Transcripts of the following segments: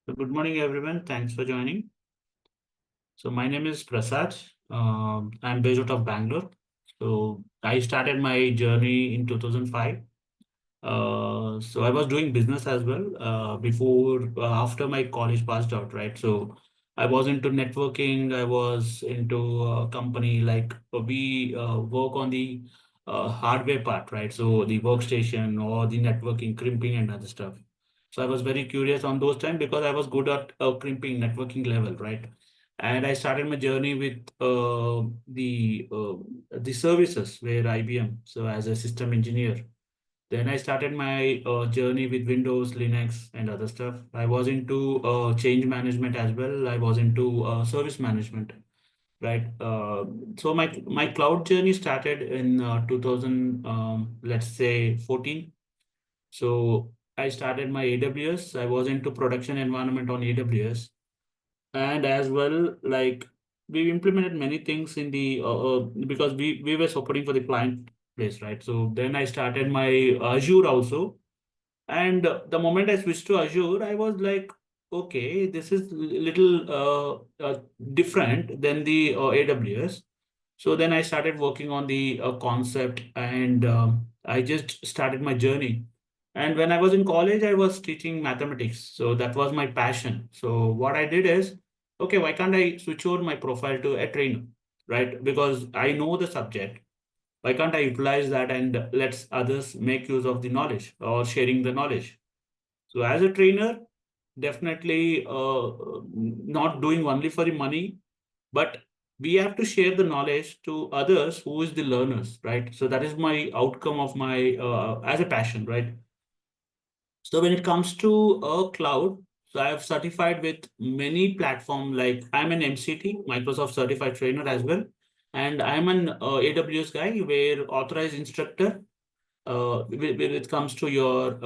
So good morning, everyone. Thanks for joining. So my name is Prasad. I'm based out of Bangalore. So I started my journey in 2005. So I was doing business as well after my college passed out, right? So I was into networking. I was into a company like we work on the hardware part, right? So the workstation or the networking, crimping, and other stuff. So I was very curious on those time because I was good at crimping networking level, right? And I started my journey with the services where IBM. So as a system engineer, then I started my journey with Windows, Linux, and other stuff. I was into change management as well. I was into service management, right? So my cloud journey started in 2000, let's say 14. So I started my AWS. I was into production environment on AWS, and as well like we implemented many things in the because we were supporting for the client place, right? So then I started my Azure also, and the moment I switched to Azure, I was like, okay, this is little different than the AWS. So then I started working on the concept, and I just started my journey. And when I was in college, I was teaching mathematics. So that was my passion. So what I did is, okay, why can't I switch over my profile to a trainer, right? Because I know the subject. Why can't I utilize that and let others make use of the knowledge or sharing the knowledge? So as a trainer, definitely not doing only for the money, but we have to share the knowledge to others who is the learners, right? So that is my outcome of my as a passion, right? So when it comes to cloud, so I have certified with many platform, like I'm an MCT, Microsoft Certified Trainer as well. And I'm an AWS guy where authorized instructor when it comes to your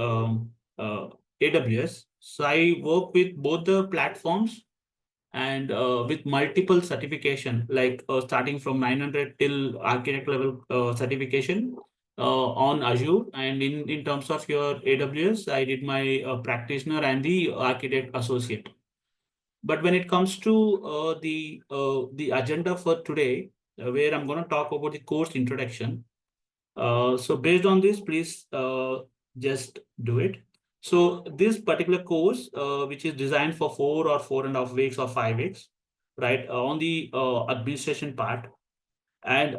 AWS. So I work with both the platforms and with multiple certification, like starting from 900 till architect level certification on Azure. And in terms of your AWS, I did my practitioner and the architect associate. But when it comes to the agenda for today, where I'm going to talk about the course introduction, so based on this, please just do it. So this particular course, which is designed for 4 or 4.5 weeks or 5 weeks, right, on the administration part. And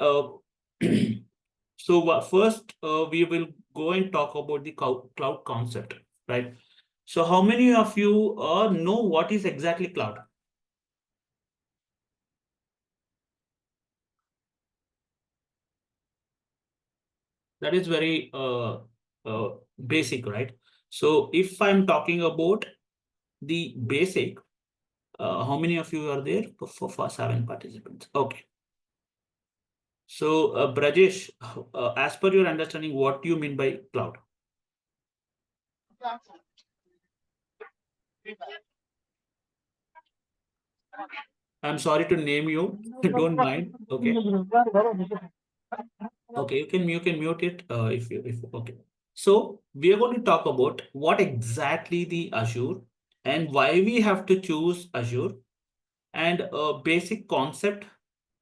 so first, we will go and talk about the cloud concept, right? So how many of you know what is exactly cloud? That is very uh, basic, right? So if I'm talking about the basic, how many of you are there? For 7 participants. Okay. So, Brajesh, as per your understanding, what do you mean by cloud? I'm sorry to name you. Don't mind. Okay. Okay. You can mute it if okay. So we are going to talk about what exactly the Azure and why we have to choose Azure, and a basic concept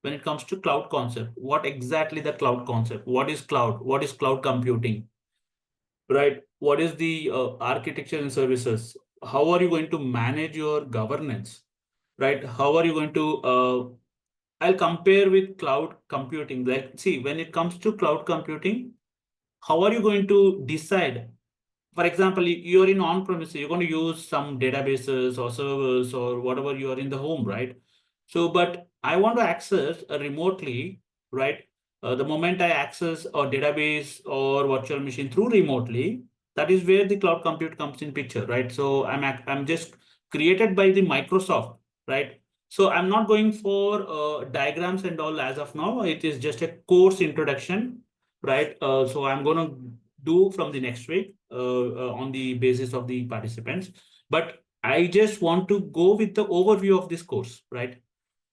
when it comes to cloud concept. What exactly the cloud concept? What is cloud? What is cloud computing? Right? What is the architecture and services? How are you going to manage your governance? Right? How are you going to? I'll compare with cloud computing. Like, see, when it comes to cloud computing, how are you going to decide? For example, you're in on-premise, you're going to use some databases or servers or whatever you are in the home, right? So, but I want to access remotely, right? The moment I access a database or virtual machine through remotely, that is where the cloud compute comes in picture, right? So I'm just created by the Microsoft, right? So I'm not going for diagrams and all as of now. It is just a course introduction, right? So I'm going to do from the next week on the basis of the participants. But I just want to go with the overview of this course, right?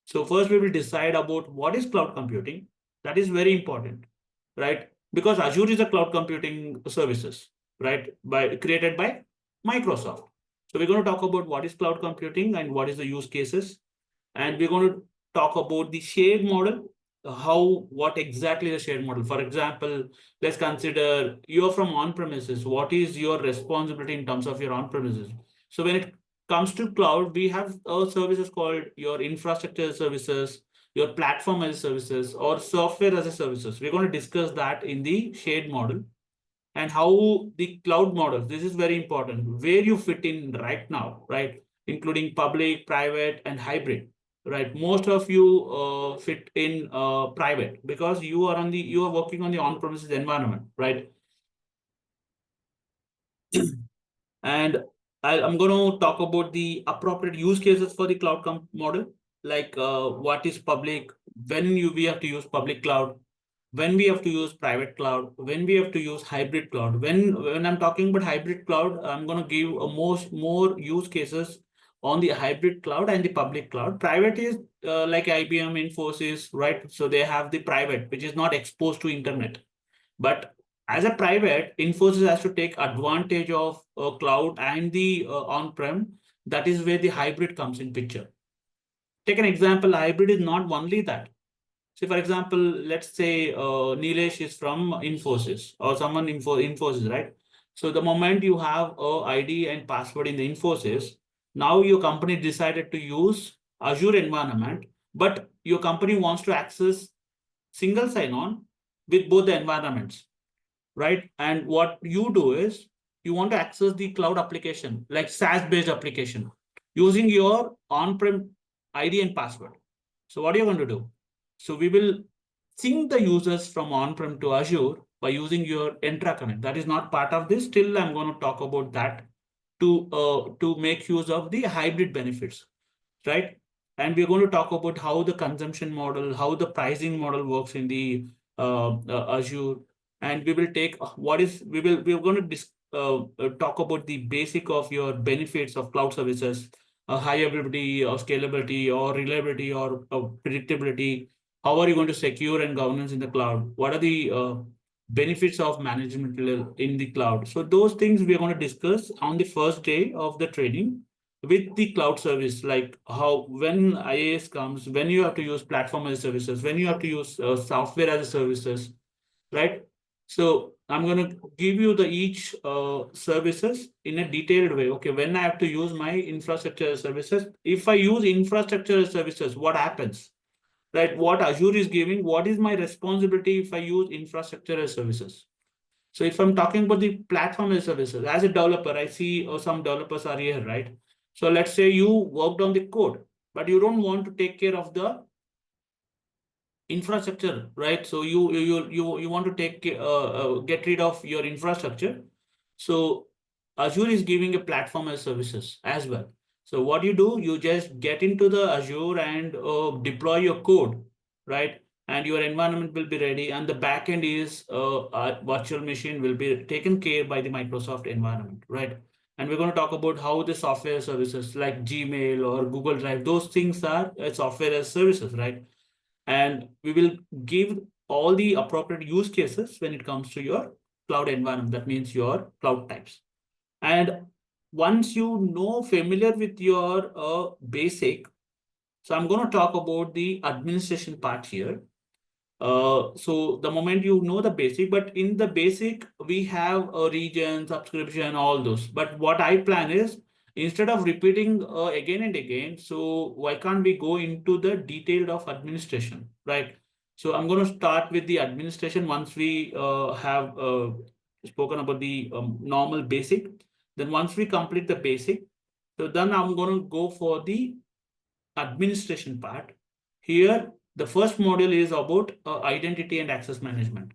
So first we will decide about what is cloud computing. That is very important, right? Because Azure is a cloud computing services, right? Created by Microsoft. So we're going to talk about what is cloud computing and what is the use cases. And we're going to talk about the shared model, what exactly the shared model. For example, let's consider you're from on-premises. What is your responsibility in terms of your on-premises? So when it comes to cloud, we have services called your infrastructure as services, your platform as services, or software as a services. We're going to discuss that in the shared model and how the cloud models, this is very important, where you fit in right now, right? Including public, private, and hybrid, right? Most of you fit in private because you are working on the on-premises environment, right? And I'm going to talk about the appropriate use cases for the model, like what is public, we have to use public cloud, when we have to use private cloud, when we have to use hybrid cloud. When I'm talking about hybrid cloud, I'm going to give a more use cases on the hybrid cloud and the public cloud. Private is like IBM, Infosys, right? So they have the private, which is not exposed to internet. But as a private, Infosys has to take advantage of cloud and the on-prem. That is where the hybrid comes in picture. Take an example. Hybrid is not only that. So, for example, let's say Nilesh is from Infosys or someone Infosys, right? So the moment you have a ID and password in the Infosys, now your company decided to use Azure environment, but your company wants to access single sign-on with both the environments, right? And what you do is you want to access the cloud application, like SaaS-based application, using your on-prem ID and password. So what are you going to do? So we will sync the users from on-prem to Azure by using your Entra Connect. That is not part of this. Still, I'm going to talk about that to make use of the hybrid benefits, right? And we're going to talk about how the consumption model, how the pricing model works in the Azure, and we will take we're going to talk about the basic of your benefits of cloud services, high availability or scalability or reliability or predictability. How are you going to secure and governance in the cloud? What are the benefits of management in the cloud? So those things we are going to discuss on the first day of the training with the cloud service, like how when IaaS comes, when you have to use platform as services, when you have to use software as a services, right? So I'm going to give you the each services in a detailed way. Okay, when I have to use my infrastructure as services, if I use infrastructure as services, what happens? Right? What Azure is giving, what is my responsibility if I use infrastructure as services? So if I'm talking about the platform as services, as a developer, I see some developers are here, right? So let's say you worked on the code, but you don't want to take care of the infrastructure, right? So you want to get rid of your infrastructure. So Azure is giving a platform as services as well. So what you do, you just get into the Azure and deploy your code, right? And your environment will be ready, and the backend is a virtual machine will be taken care by the Microsoft environment, right? And we're going to talk about how the software services like Gmail or Google Drive, those things are software as services, right? And we will give all the appropriate use cases when it comes to your cloud environment. That means your cloud types. And once you know familiar with your basic, so I'm going to talk about the administration part here. So the moment you know the basic, but in the basic, we have a region, subscription, all those. But what I plan is instead of repeating again and again, so why can't we go into the detailed of administration, right? So I'm going to start with the administration once we have spoken about the normal basic. Then once we complete the basic, so then I'm going to go for the administration part. Here, the first module is about identity and access management.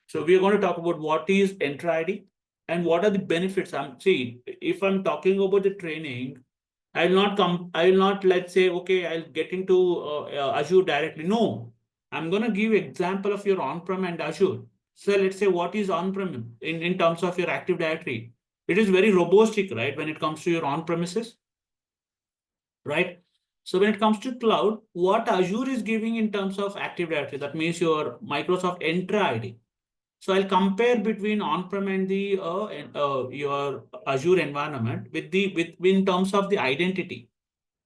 So we are going to talk about what is Entra ID and what are the benefits. See, if I'm talking about the training, I will not, let's say, okay, I'll get into Azure directly. No, I'm going to give example of your on-prem and Azure. So let's say what is on-prem in terms of your Active Directory. It is very robust, right? When it comes to your on-premises, right? So when it comes to cloud, what Azure is giving in terms of Active Directory, that means your Microsoft Entra ID. So I'll compare between on-prem and the your Azure environment with the with in terms of the identity.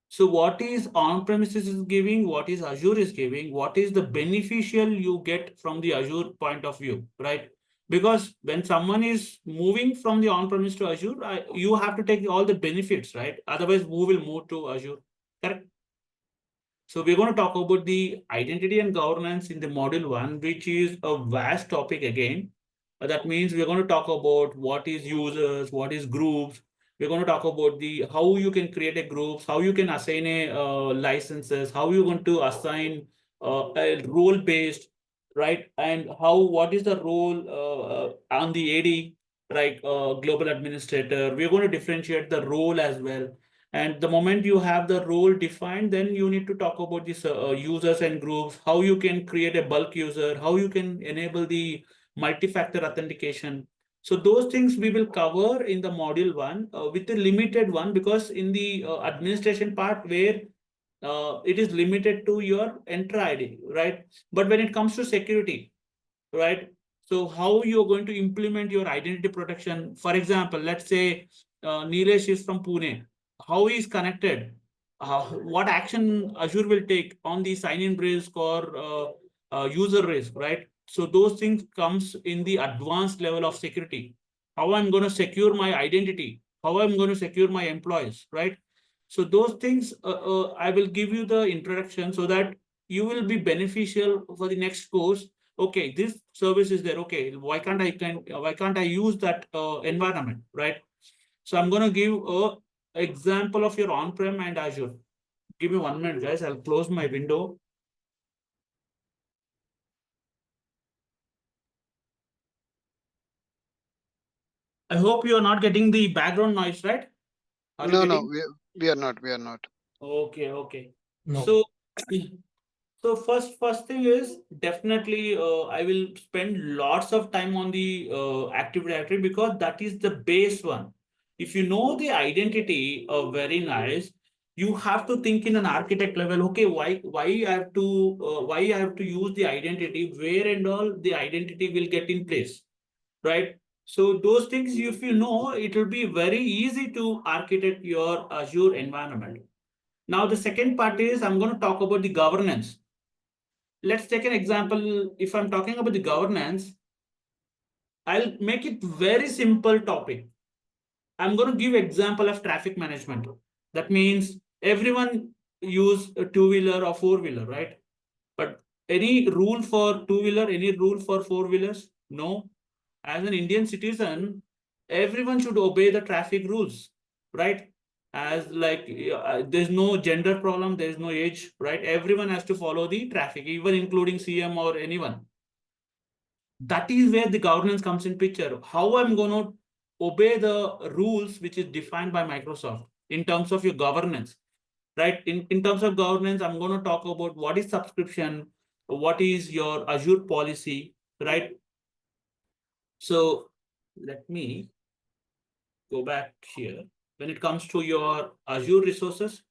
So what is on-premises is giving, what is Azure is giving, what is the beneficial you get from the Azure point of view, right? Because when someone is moving from the on-premise to Azure, you have to take all the benefits, right? Otherwise, who will move to Azure? Correct. So we're going to talk about the identity and governance in the module one, which is a vast topic again. That means we're going to talk about what is users, what is groups. We're going to talk about the how you can create a groups, how you can assign a licenses, how you're going to assign a role based, right? And how what is the role on the AD, right? Global administrator. We're going to differentiate the role as well, and the moment you have the role defined, then you need to talk about these users and groups, how you can create a bulk user, how you can enable the multi-factor authentication. So those things we will cover in the module one with the limited one, because in the administration part where it is limited to your enter ID, right? But when it comes to security, right? So how you're going to implement your identity protection? For example, let's say Nilesh is from Pune. How he is connected? What action Azure will take on the sign-in risk or user risk, right? So those things comes in the advanced level of security. How I'm going to secure my identity? How I'm going to secure my employees, right? So those things I will give you the introduction so that you will be beneficial for the next course. Okay, this service is there. Okay, why can't I use that environment, right? So I'm going to give a example of your on-prem and Azure. Give me 1 minute, guys. I'll close my window. I hope you are not getting the background noise, right? Are you No, no, getting? we are not. We are not. Okay, okay. No. So so first thing is definitely I will spend lots of time on the Active Directory, because that is the base one. If you know the identity, very nice. You have to think in an architect level. Okay, why I have to use the identity, where and all the identity will get in place, right? So those things, if you know, it will be very easy to architect your Azure environment. Now the second part is I'm going to talk about the governance. Let's take an example. If I'm talking about the governance, I'll make it very simple topic. I'm going to give example of traffic management. That means everyone use a two-wheeler or four-wheeler, right? But any rule for two-wheeler, any rule for four-wheelers? No. As an Indian citizen, everyone should obey the traffic rules, right? As like there's no gender problem, there's no age, right? Everyone has to follow the traffic, even including CM or anyone. That is where the governance comes in picture. How I'm going to obey the rules which is defined by Microsoft in terms of your governance, right? In terms of governance, I'm going to talk about what is subscription, what is your Azure policy, right? So let me go back here. When it comes to your Azure resources,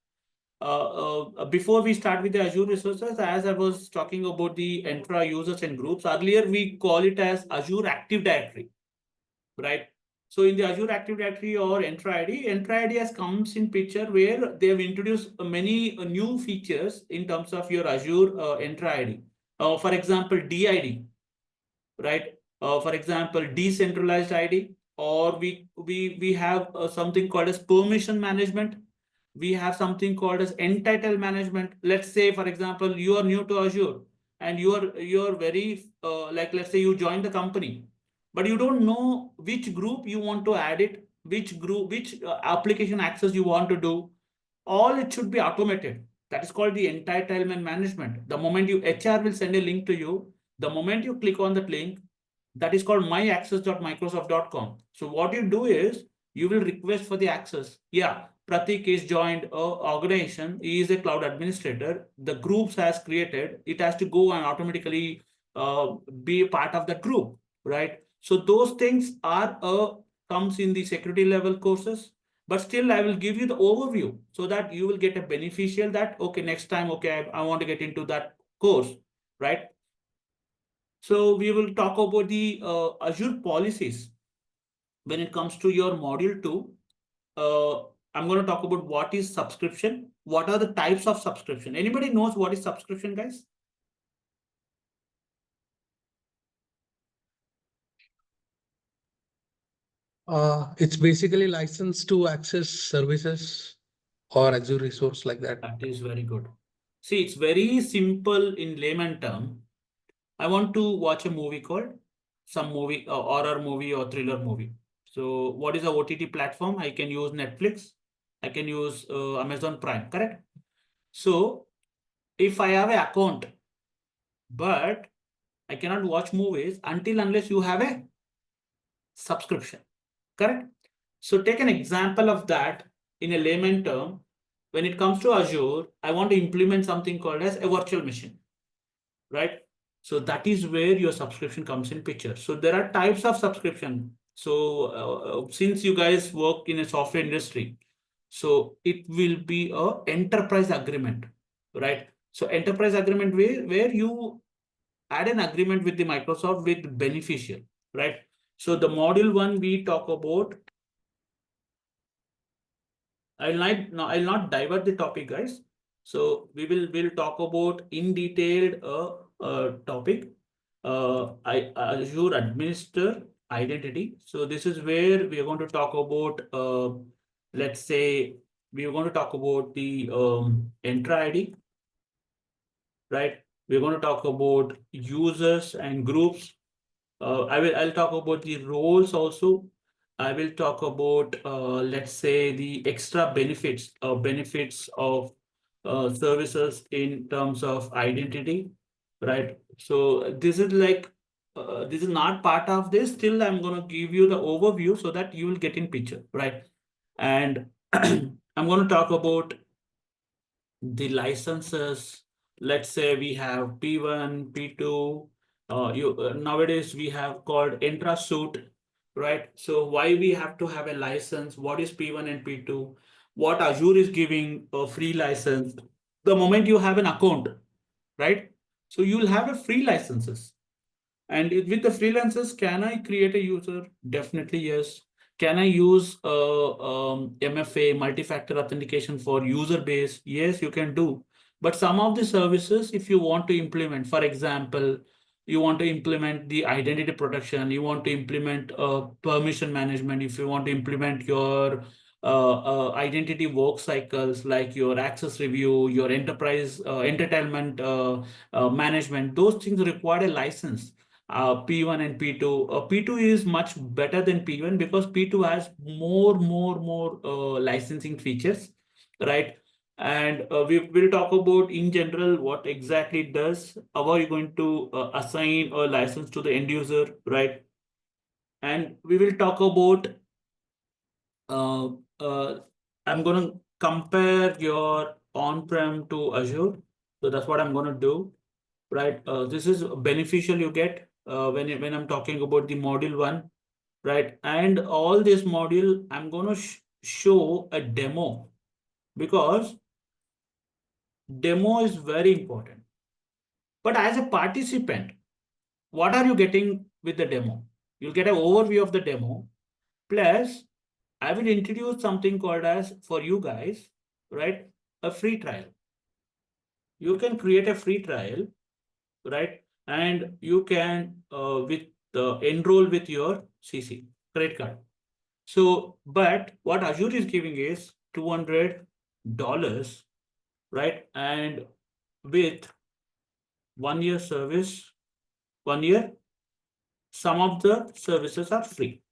before we start with the Azure resources, as I was talking about the Entra users and groups, earlier we call it as Azure Active Directory, right? So in the Azure Active Directory or Entra ID has comes in picture where they have introduced many new features in terms of your Azure Entra ID. For example, DID, right? For example, decentralized ID, or we have something called as permission management. We have something called as entitled management. Let's say, for example, you are new to Azure and you're very like, let's say you join the company, but you don't know which group you want to add it, which group, which application access you want to do. All it should be automated. That is called the entitlement management. The moment you HR will send a link to you, the moment you click on that link, that is called myaccess.microsoft.com. So what you do is you will request for the access. Yeah, Pratik is joined a organization. He is a cloud administrator. The groups has created. It has to go and automatically be a part of the group, right? So those things are comes in the security level courses, but still I will give you the overview so that you will get a beneficial that okay, next time, okay, I want to get into that course, right? So we will talk about the Azure policies when it comes to your module 2. I'm going to talk about what is subscription, what are the types of subscription. Anybody knows what is subscription, guys? It's basically licensed to access services or Azure resource like that. That is very good. See, it's very simple in layman term. I want to watch a movie called some movie, horror movie or thriller movie. So what is a OTT platform? I can use Netflix. I can use Amazon Prime, correct? So if I have an account, but I cannot watch movies until unless you have a subscription, correct? So take an example of that in a layman term. When it comes to Azure, I want to implement something called as a virtual machine, right? So that is where your subscription comes in picture. So there are types of subscription. So since you guys work in a software industry, so it will be a enterprise agreement, right? So enterprise agreement where you add an agreement with the Microsoft with beneficial, right? So the module 1 we talk about. I'll not divert the topic, guys. So we'll talk about in detailed topic. Azure Administer Identity. So this is where we are going to talk about. Let's say we are going to talk about the Entra ID, right? We're going to talk about users and groups. I'll talk about the roles also. I will talk about let's say the extra benefits of services in terms of identity, right? So this is like this is not part of this. Still, I'm going to give you the overview so that you will get in picture, right? And I'm going to talk about the licenses. Let's say we have P1, P2. Nowadays we have called intra suite, right? So why we have to have a license? What is P1 and P2? What Azure is giving a free license? The moment you have an account, right? So you'll have a free licenses. And with the freelancers, can I create a user? Definitely yes. Can I use MFA, multi-factor authentication for user base? Yes, you can do. But some of the services, if you want to implement, for example, you want to implement the identity protection, you want to implement permission management, if you want to implement your identity work cycles like your access review, your enterprise entertainment management, those things require a license. P1 and P2. P2 is much better than P1 because P2 has more licensing features, right? And we will talk about in general what exactly it does. How are you going to assign a license to the end user, right? And we will talk about uh, uh, I'm going to compare your on-prem to Azure. So that's what I'm going to do, right? This is beneficial you get when I'm talking about the module 1, right? And all this module, I'm going to show a demo because demo is very important. But as a participant, what are you getting with the demo? You'll get an overview of the demo. Plus, I will introduce something called as for you guys, right? A free trial. You can create a free trial, right? And you can with enroll with your CC credit card. So, but what Azure is giving is $200, right? And with 1 year service, 1 year, some of the services are free,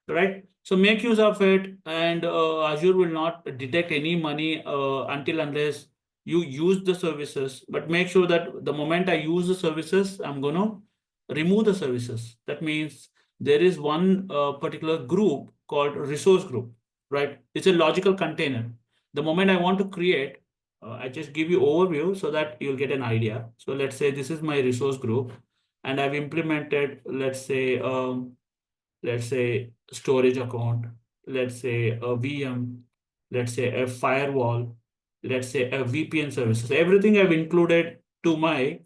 right? So make use of it, and Azure will not detect any money until unless you use the services. But make sure that the moment I use the services, I'm gonna remove the services. That means there is one particular group called resource group, right? It's a logical container. The moment I want to create, I just give you overview so that you'll get an idea. So let's say this is my resource group, and I've implemented, let's say storage account, let's say a VM, let's say a firewall, let's say a VPN services. Everything I've included to my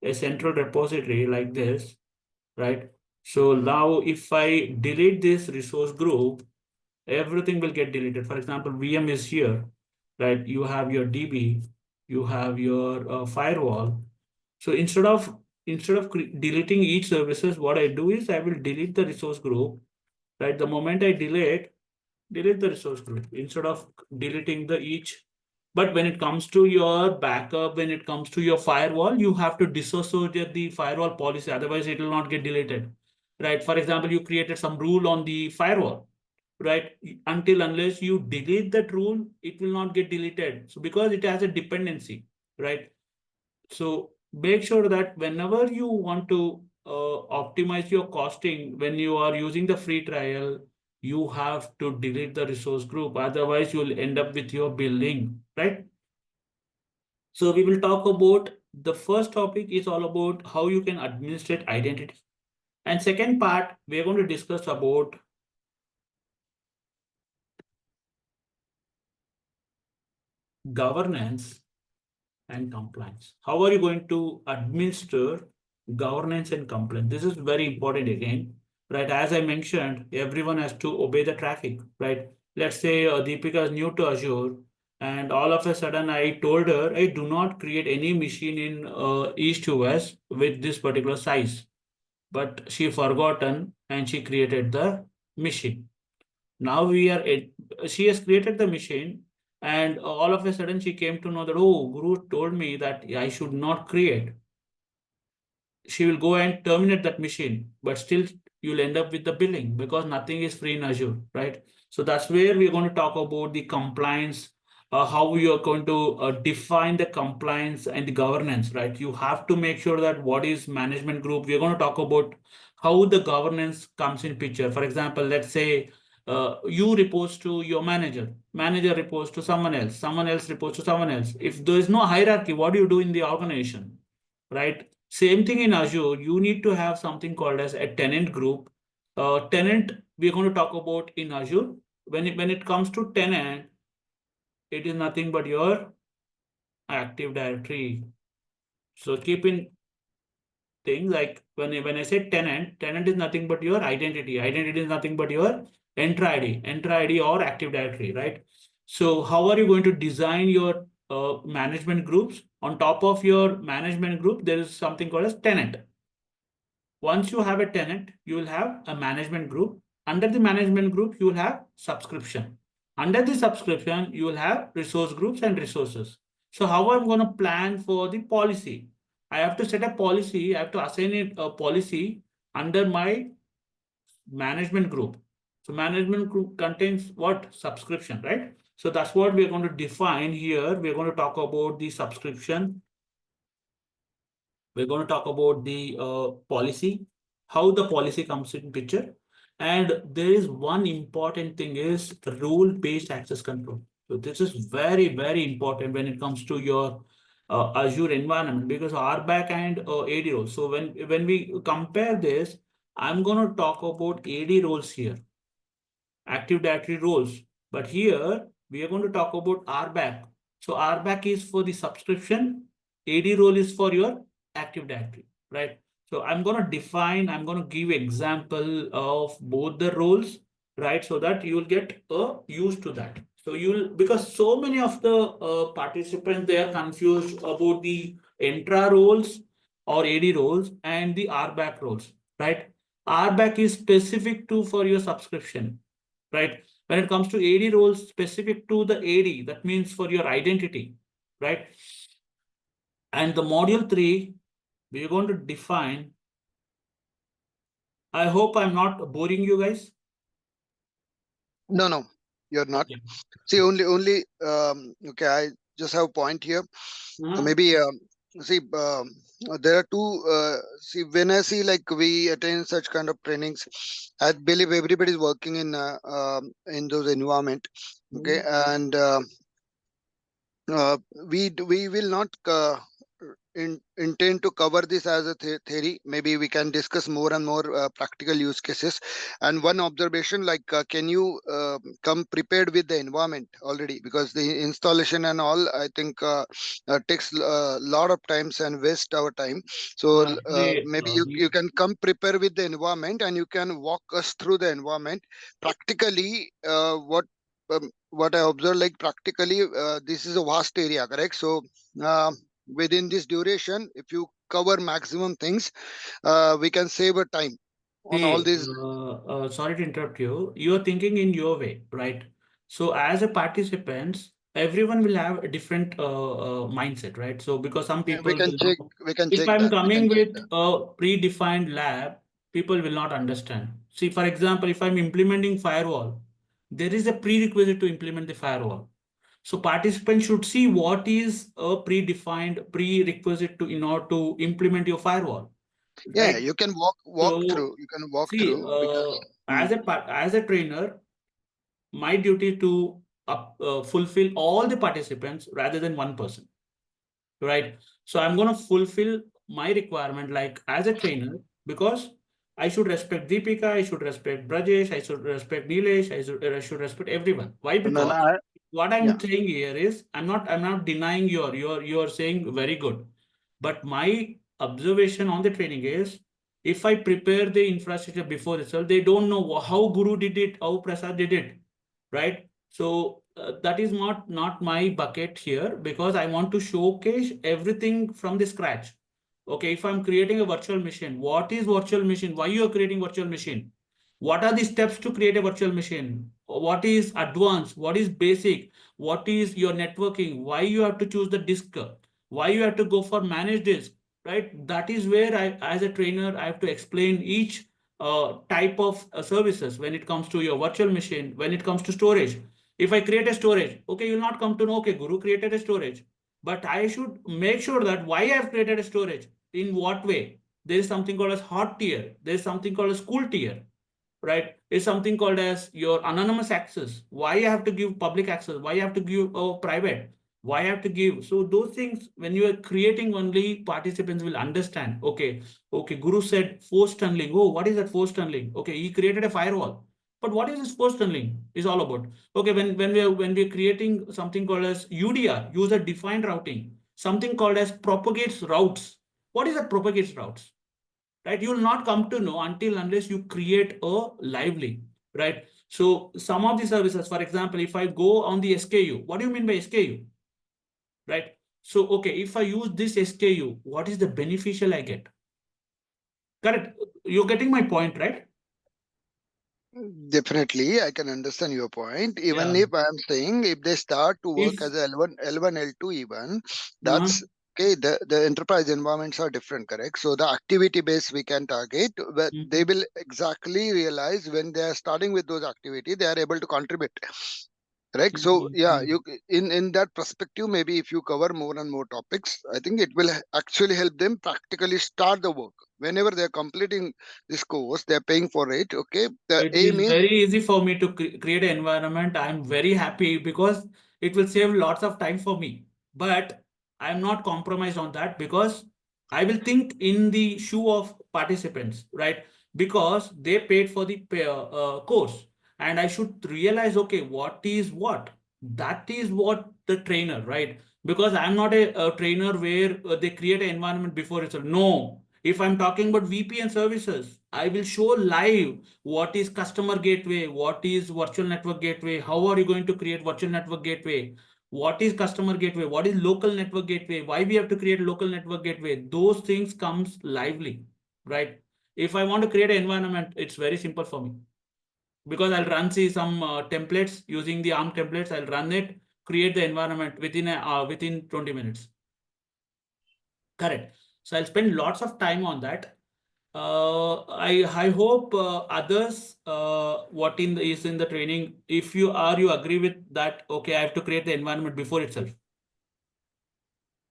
a central repository like this, right? So now if I delete this resource group, everything will get deleted. For example, VM is here, right? You have your DB, you have your firewall. So instead of deleting each services, what I do is I will delete the resource group, right? The moment I delete the resource group instead of deleting the each. But when it comes to your backup, when it comes to your firewall, you have to dissociate the firewall policy, otherwise it will not get deleted, right? For example, you created some rule on the firewall, right? Until unless you delete that rule, it will not get deleted. So because it has a dependency, right? So make sure that whenever you want to optimize your costing, when you are using the free trial, you have to delete the resource group. Otherwise, you'll end up with your billing, right? So we will talk about the first topic is all about how you can administrate identity. And second part, we're going to discuss about governance and compliance. How are you going to administer governance and compliance? This is very important again, right? As I mentioned, everyone has to obey the traffic, right? Let's say Deepika is new to Azure, and all of a sudden I told her, I do not create any machine in East to West with this particular size. But she forgotten and she created the machine. Now she has created the machine, and all of a sudden she came to know that, oh, Guru told me that I should not create. She will go and terminate that machine, but still you'll end up with the billing because nothing is free in Azure, right? So that's where we're going to talk about the compliance, how we are going to define the compliance and the governance, right? You have to make sure that what is management group. We're going to talk about how the governance comes in picture. For example, let's say you reports to your manager reports to someone else reports to someone else. If there is no hierarchy, what do you do in the organization, right? Same thing in Azure, you need to have something called as a tenant group. Tenant, we're going to talk about in Azure. When it comes to tenant, it is nothing but your Active Directory. So keep in things like when I say tenant is nothing but your identity. Identity is nothing but your enter ID or Active Directory, right? So how are you going to design your management groups? On top of your management group, there is something called as tenant. Once you have a tenant, you will have a management group. Under the management group, you will have subscription. Under the subscription, you will have resource groups and resources. So how I'm going to plan for the policy? I have to set a policy. I have to assign it a policy under my management group. So management group contains what? Subscription, right? So that's what we're going to define here. We're going to talk about the subscription. We're going to talk about the policy, how the policy comes in picture. And there is one important thing is rule-based access control. So this is very, very important when it comes to your Azure environment because RBAC and AD roles. So when we compare this, I'm going to talk about AD roles here, Active Directory roles. But here we are going to talk about RBAC. So RBAC is for the subscription, AD role is for your Active Directory, right? So I'm going to define, I'm going to give example of both the roles, right? So that you will get used to that. So you'll, because so many of the participants, they are confused about the intra roles or AD roles and the RBAC roles, right? RBAC is specific to for your subscription, right? When it comes to AD roles specific to the AD, that means for your identity, right? And the module 3, we're going to define. I hope I'm not boring you guys. No, no, you're not. Yeah. See, only. Okay, I just have a point here. Maybe see, there are two. See, when I see like we attend such kind of trainings, I believe everybody is working in those environment. Okay, and we will not intend to cover this as a theory. Maybe we can discuss more and more practical use cases. And one observation, like, can you come prepared with the environment already? Because the installation and all, I think, takes a lot of times and waste our time. So Actually, maybe you can come prepare with the environment, and you can walk us through the environment practically. What I observed, like, practically, this is a vast area, correct? So within this duration, if you cover maximum things, we can save a time on all see, these. sorry to interrupt you. You're thinking in your way, right? So as a participants, everyone will have a different mindset, right? So because some Yeah, people will know, we can if check I'm that, we can coming check with that. a predefined lab, people will not understand. See, for example, if I'm implementing firewall, there is a prerequisite to implement the firewall. So participants should see what is a predefined prerequisite to in order to implement your firewall, Yeah, right? you can walk So through. You can walk see, through because. Hmm. as a trainer, my duty to fulfill all the participants rather than one person, right? So I'm going to fulfill my requirement like as a trainer because I should respect Deepika, I should respect Brajesh, I should respect Nilesh, I should respect everyone. Why? No, no, Because what I'm yeah, saying here is I'm not denying you're saying very good, but my observation on the training is if I prepare the infrastructure before itself, they don't know how Guru did it, how Prasad did it, right? So that is not my bucket here because I want to showcase everything from the scratch. Okay, if I'm creating a virtual machine, what is virtual machine? Why you are creating virtual machine? What are the steps to create a virtual machine? What is advanced? What is basic? What is your networking? Why you have to choose the disk? Why you have to go for managed disk? Right? That is where I, as a trainer, I have to explain each type of services when it comes to your virtual machine, when it comes to storage. If I create a storage, okay, you'll not come to know, okay, Guru created a storage, but I should make sure that why I've created a storage, in what way. There is something called as hot tier. There is something called as cool tier, right? Is something called as your anonymous access. Why you have to give public access? Why you have to give private? Why you have to give? So those things, when you are creating, only participants will understand. Okay, okay. Guru said force tunneling. Oh, what is that force tunneling? Okay, he created a firewall. But what is this force tunneling? Is all about. Okay, when we are creating something called as UDR, user defined routing, something called as propagates routes. What is that propagates routes? Right? You will not come to know until unless you create a lively, right? So some of the services, for example, if I go on the SKU, what do you mean by SKU, right? So okay, if I use this SKU, what is the beneficial I get? Correct, you're getting my point, right? definitely, I can understand your point. Even Yeah. if I am saying, if they start to work If as a L1, L2 even, uh, that's okay. The enterprise environments are different, correct? So the activity base we can target, but they mhm, will exactly realize when they are starting with those activities, they are able to contribute. Correct. So mhm, yeah, mhm. you in that perspective, maybe if you cover more and more topics, I think it will actually help them practically start the work. Whenever they're completing this course, they're paying for it. Okay. The It aim is is. very easy for me to create an environment. I'm very happy because it will save lots of time for me. But I'm not compromised on that because I will think in the shoe of participants, right? Because they paid for the course, and I should realize, okay, what is what? That is what the trainer, right? Because I'm not a trainer where they create an environment before itself. No, if I'm talking about VPN services, I will show live what is customer gateway, what is virtual network gateway, how are you going to create virtual network gateway, what is customer gateway, what is local network gateway, why we have to create local network gateway. Those things comes lively, right? If I want to create an environment, it's very simple for me because I'll run see some templates using the ARM templates. I'll run it, create the environment within 20 minutes. Correct. So I'll spend lots of time on that. I hope others what is in the training. If you agree with that, okay, I have to create the environment before itself.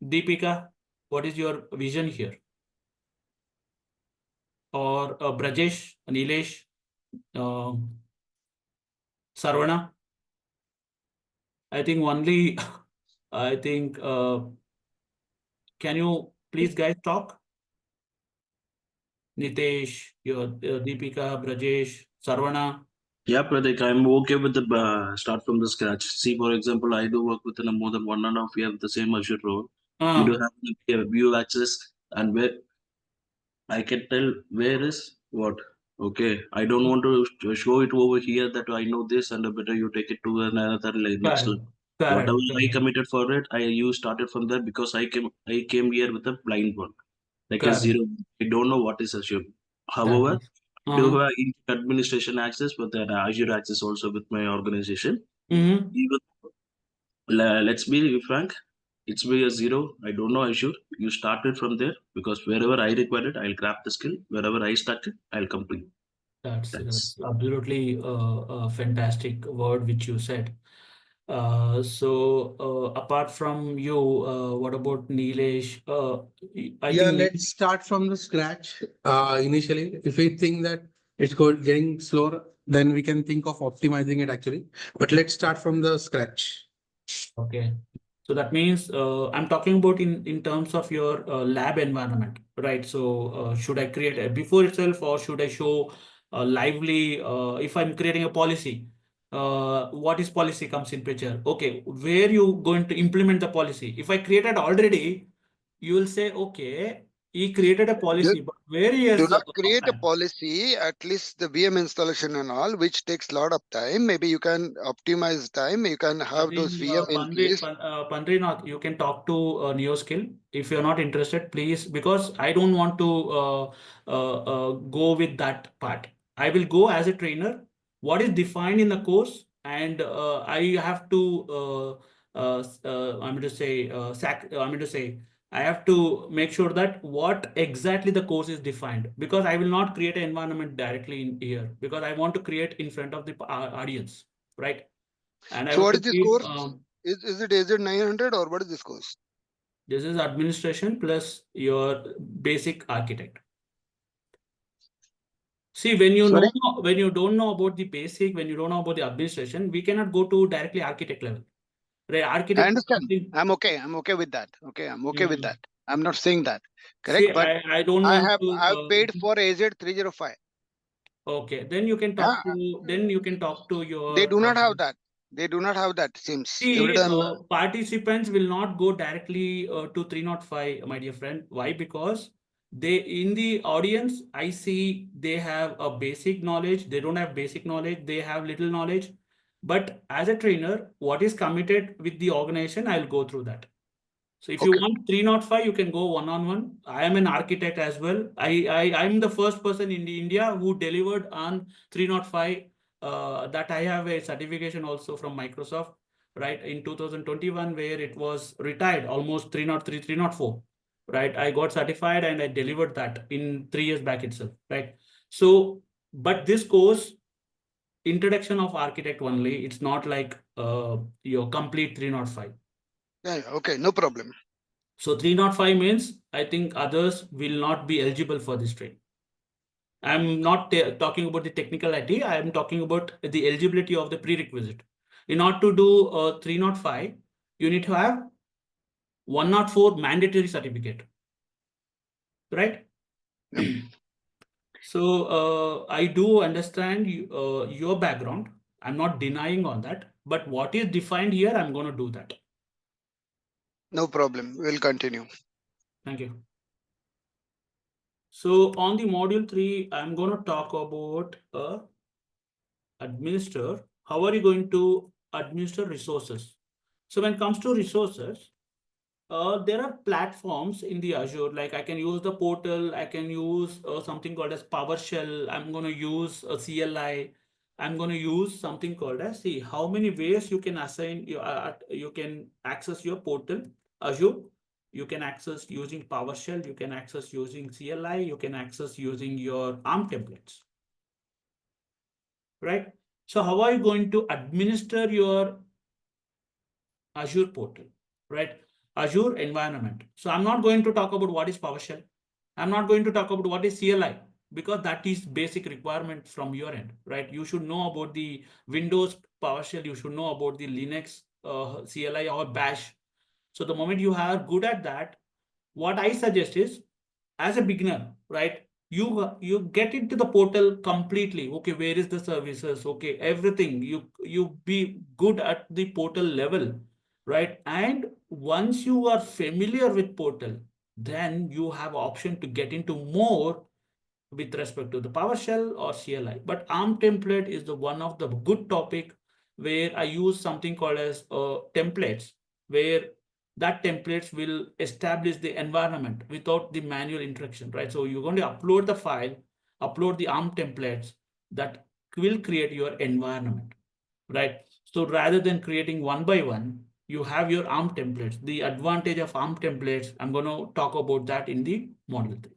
Deepika, what is your vision here? Or Brajesh, Nilesh, uh, Sarvana? I think only I think can you Please, guys, talk. Nitesh, your Deepika, Brajesh, Sarvana. Yeah, Pratik, I'm okay with the start from the scratch. See, for example, I do work within a more than 1.5 year with the same Azure role. We do have a view access and where I can tell where is what. Okay, I don't want to show it over here that I know this and better you take it to another next Correct. level. Correct. Whatever I Correct. committed for it, you started from there because I came here with a blind one, like a Correct. zero. I don't know what is Azure. That However, is. I do have administration access with an Azure access also with my organization. Mm-hmm. Even, let's be frank, it's be a zero. I don't know Azure. You started from there because wherever I require it, I'll grab the skill. Wherever I stuck it, I'll complete. That's That's absolutely a fantastic word which you said. Apart from you, what about Nilesh? I Yeah, think let's start from the scratch. Initially, if we think that it's getting slower, then we can think of optimizing it actually. But let's start from the scratch. okay. So that means I'm talking about in terms of your lab environment, right? So should I create a before itself, or should I show lively? If I'm creating a policy, what is policy comes in picture? Okay, where you going to implement the policy? If I created already, you will say, okay, he created a policy, but where he Do has not create a time. policy, at least the VM installation and all, which takes a lot of time. Maybe you can optimize time. You can I have those think VM in place. Pandrinath, you can talk to Neoskill if you're not interested, please, because I don't want to go with that part. I will go as a trainer. What is defined in the course, and I have to. I'm going to say I'm going to say I have to make sure that what exactly the course is defined, because I will not create an environment directly in here because I want to create in front of the audience, right? And I So want what to is this keep course? Is it 900 or what is this course? this is administration plus your basic architect. See, Sorry, when you don't know about the basic, when you don't know about the administration, we cannot go to directly architect level. Right? I Architect is understand. something. I'm okay. I'm okay with that. Okay, I'm okay with Mhm. that. I'm not saying that. See, Correct, but I don't I want have to. I've paid for AZ 305. Okay, then you can Yeah, talk to they your. do not have that. They do not have that. Seems every See, time. participants will not go directly to 305, my dear friend. Why? Because they in the audience, I see they have a basic knowledge. They don't have basic knowledge. They have little knowledge. But as a trainer, what is committed with the organization, I'll go through that. So if you Okay, want 305, you can go one-on-one. I am an architect as well. I'm the first person in the India who delivered on 305. That I have a certification also from Microsoft, right? In 2021, where it was retired, almost 303, 304, right? I got certified and I delivered that in 3 years back itself, right? So, but this course, introduction of architect only, it's not like your complete 305. yeah, yeah, okay, no problem. So 305 means I think others will not be eligible for this trade. I'm not talking about the technical IT. I am talking about the eligibility of the prerequisite. In order to do 305, you need to have 104 mandatory certificate, right? Yep. So I do understand your background. I'm not denying on that. But what is defined here, I'm going to do that. No problem. We'll continue. Thank you. So on the module 3, I'm going to talk about administer. How are you going to administer resources? So when it comes to resources, there are platforms in the Azure, like I can use the portal, I can use something called as PowerShell, I'm going to use a CLI, I'm going to use something called as, see how many ways you can assign, you can access your portal, Azure. You can access using PowerShell, you can access using CLI, you can access using your ARM templates, right? So how are you going to administer your Azure portal, right? Azure environment. So I'm not going to talk about what is PowerShell. I'm not going to talk about what is CLI because that is basic requirement from your end, right? You should know about the Windows PowerShell. You should know about the Linux CLI or Bash. So the moment you are good at that, what I suggest is, as a beginner, right? You get into the portal completely. Okay, where is the services? Okay, everything. You be good at the portal level, right? And once you are familiar with portal, then you have option to get into more with respect to the PowerShell or CLI. But ARM template is the one of the good topic where I use something called as templates, where that templates will establish the environment without the manual interaction, right? So you're going to upload the file, upload the ARM templates that will create your environment, right? So rather than creating one by one, you have your ARM templates. The advantage of ARM templates, I'm going to talk about that in the module 3.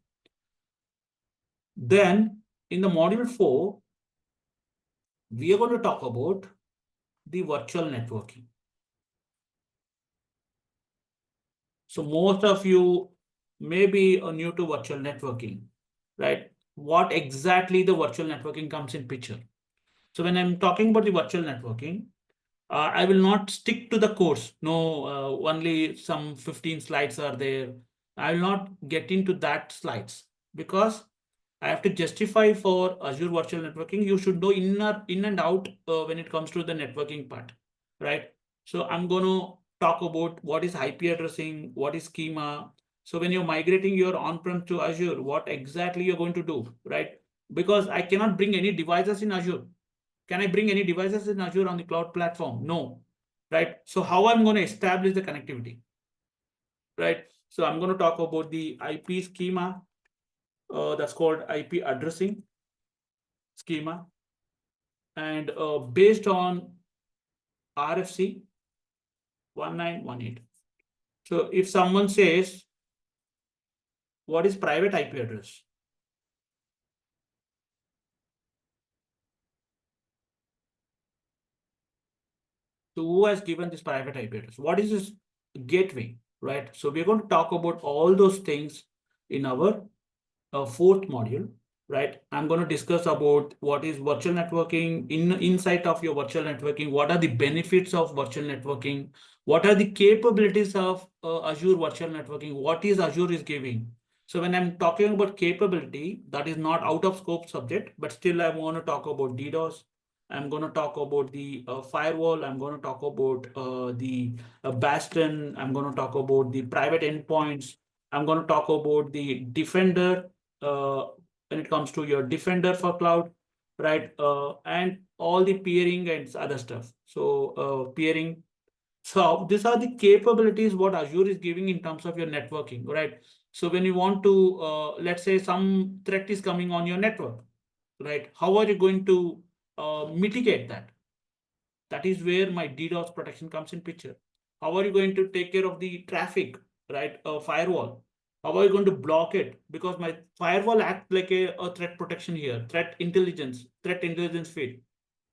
Then in the module 4, we are going to talk about the virtual networking. So most of you may be new to virtual networking, right? What exactly the virtual networking comes in picture. So when I'm talking about the virtual networking, I will not stick to the course. No, only some 15 slides are there. I will not get into that slides because I have to justify for Azure Virtual Networking. You should know in and out when it comes to the networking part, right? So I'm going to talk about what is IP addressing, what is schema. So when you're migrating your on-prem to Azure, what exactly you're going to do, right? Because I cannot bring any devices in Azure. Can I bring any devices in Azure on the cloud platform? No, right? So how I'm going to establish the connectivity, right? So I'm going to talk about the IP schema. That's called IP addressing schema. And based on RFC 1918. So if someone says, what is private IP address? So who has given this private IP address? What is this gateway, right? So we're going to talk about all those things in our fourth module, right? I'm going to discuss about what is virtual networking, inside of your virtual networking, what are the benefits of virtual networking, what are the capabilities of Azure virtual networking, what is Azure is giving. So when I'm talking about capability, that is not out of scope subject, but still I want to talk about DDoS. I'm going to talk about the firewall. I'm going to talk about the Bastion. I'm going to talk about the private endpoints. I'm going to talk about the Defender when it comes to your Defender for cloud, right? And all the peering and other stuff. So peering. So these are the capabilities what Azure is giving in terms of your networking, right? So when you want to, let's say some threat is coming on your network, right? How are you going to mitigate that? That is where my DDoS protection comes in picture. How are you going to take care of the traffic, right? A firewall. How are you going to block it? Because my firewall acts like a threat protection here, threat intelligence feed,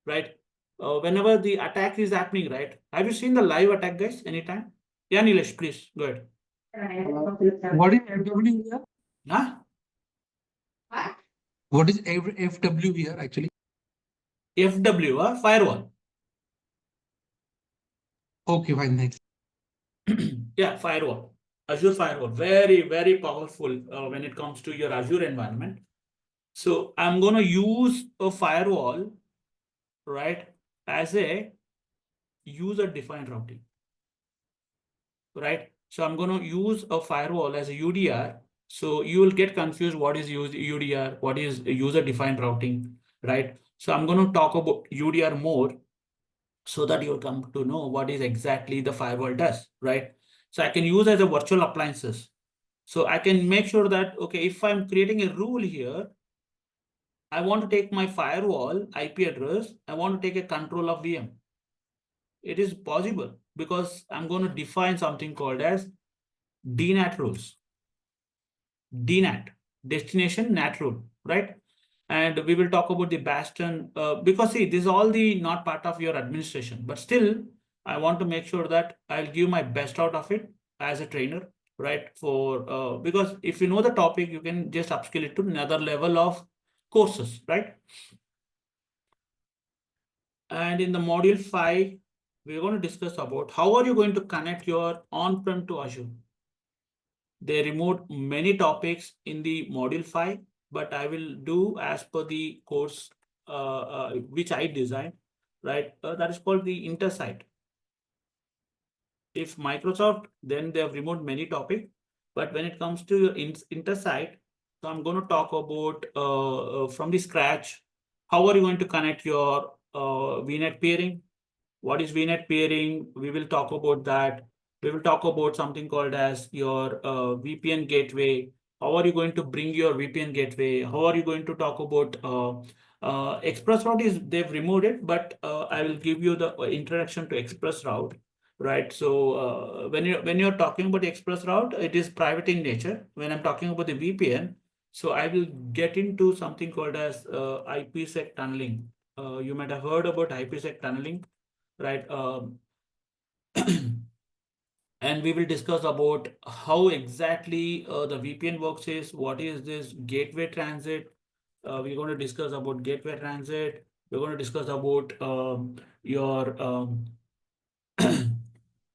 right? Whenever the attack is happening, right? Have you seen the live attack, guys, anytime? Yeah, Nilesh, please, go ahead. What is FW here? Huh? What is FW here actually? FW, firewall. Okay, fine, thanks. Yeah, firewall. Azure firewall, very, very powerful when it comes to your Azure environment. So I'm going to use a firewall, right, as a user defined routing, right? So I'm going to use a firewall as a UDR. So you will get confused what is UDR, what is user defined routing, right? So I'm going to talk about UDR more so that you'll come to know what is exactly the firewall does, right? So I can use as a virtual appliances. So I can make sure that, okay, if I'm creating a rule here, I want to take my firewall IP address, I want to take a control of VM. It is possible because I'm going to define something called as DNAT rules. DNAT, destination NAT rule, right? And we will talk about the Bastion because see, this is all the not part of your administration, but still, I want to make sure that I'll give my best out of it as a trainer, right? For because if you know the topic, you can just upskill it to another level of courses, right? And in the module 5, we're going to discuss about how are you going to connect your on-prem to Azure. They removed many topics in the module 5, but I will do as per the course which I designed, right? That is called the Intersite. If Microsoft, then they have removed many topics, but when it comes to your Intersite, so I'm going to talk about from the scratch, how are you going to connect your VNet peering? What is VNet peering? We will talk about that. We will talk about something called as your VPN gateway. How are you going to bring your VPN gateway? How are you going to talk about Express route is they've removed it, but I will give you the introduction to Express route, right? So when you're talking about Express route, it is private in nature. When I'm talking about the VPN, so I will get into something called as IPsec tunneling. You might have heard about IPsec tunneling, right? And we will discuss about how exactly the VPN works is, what is this gateway transit. We're going to discuss about gateway transit. We're going to discuss about your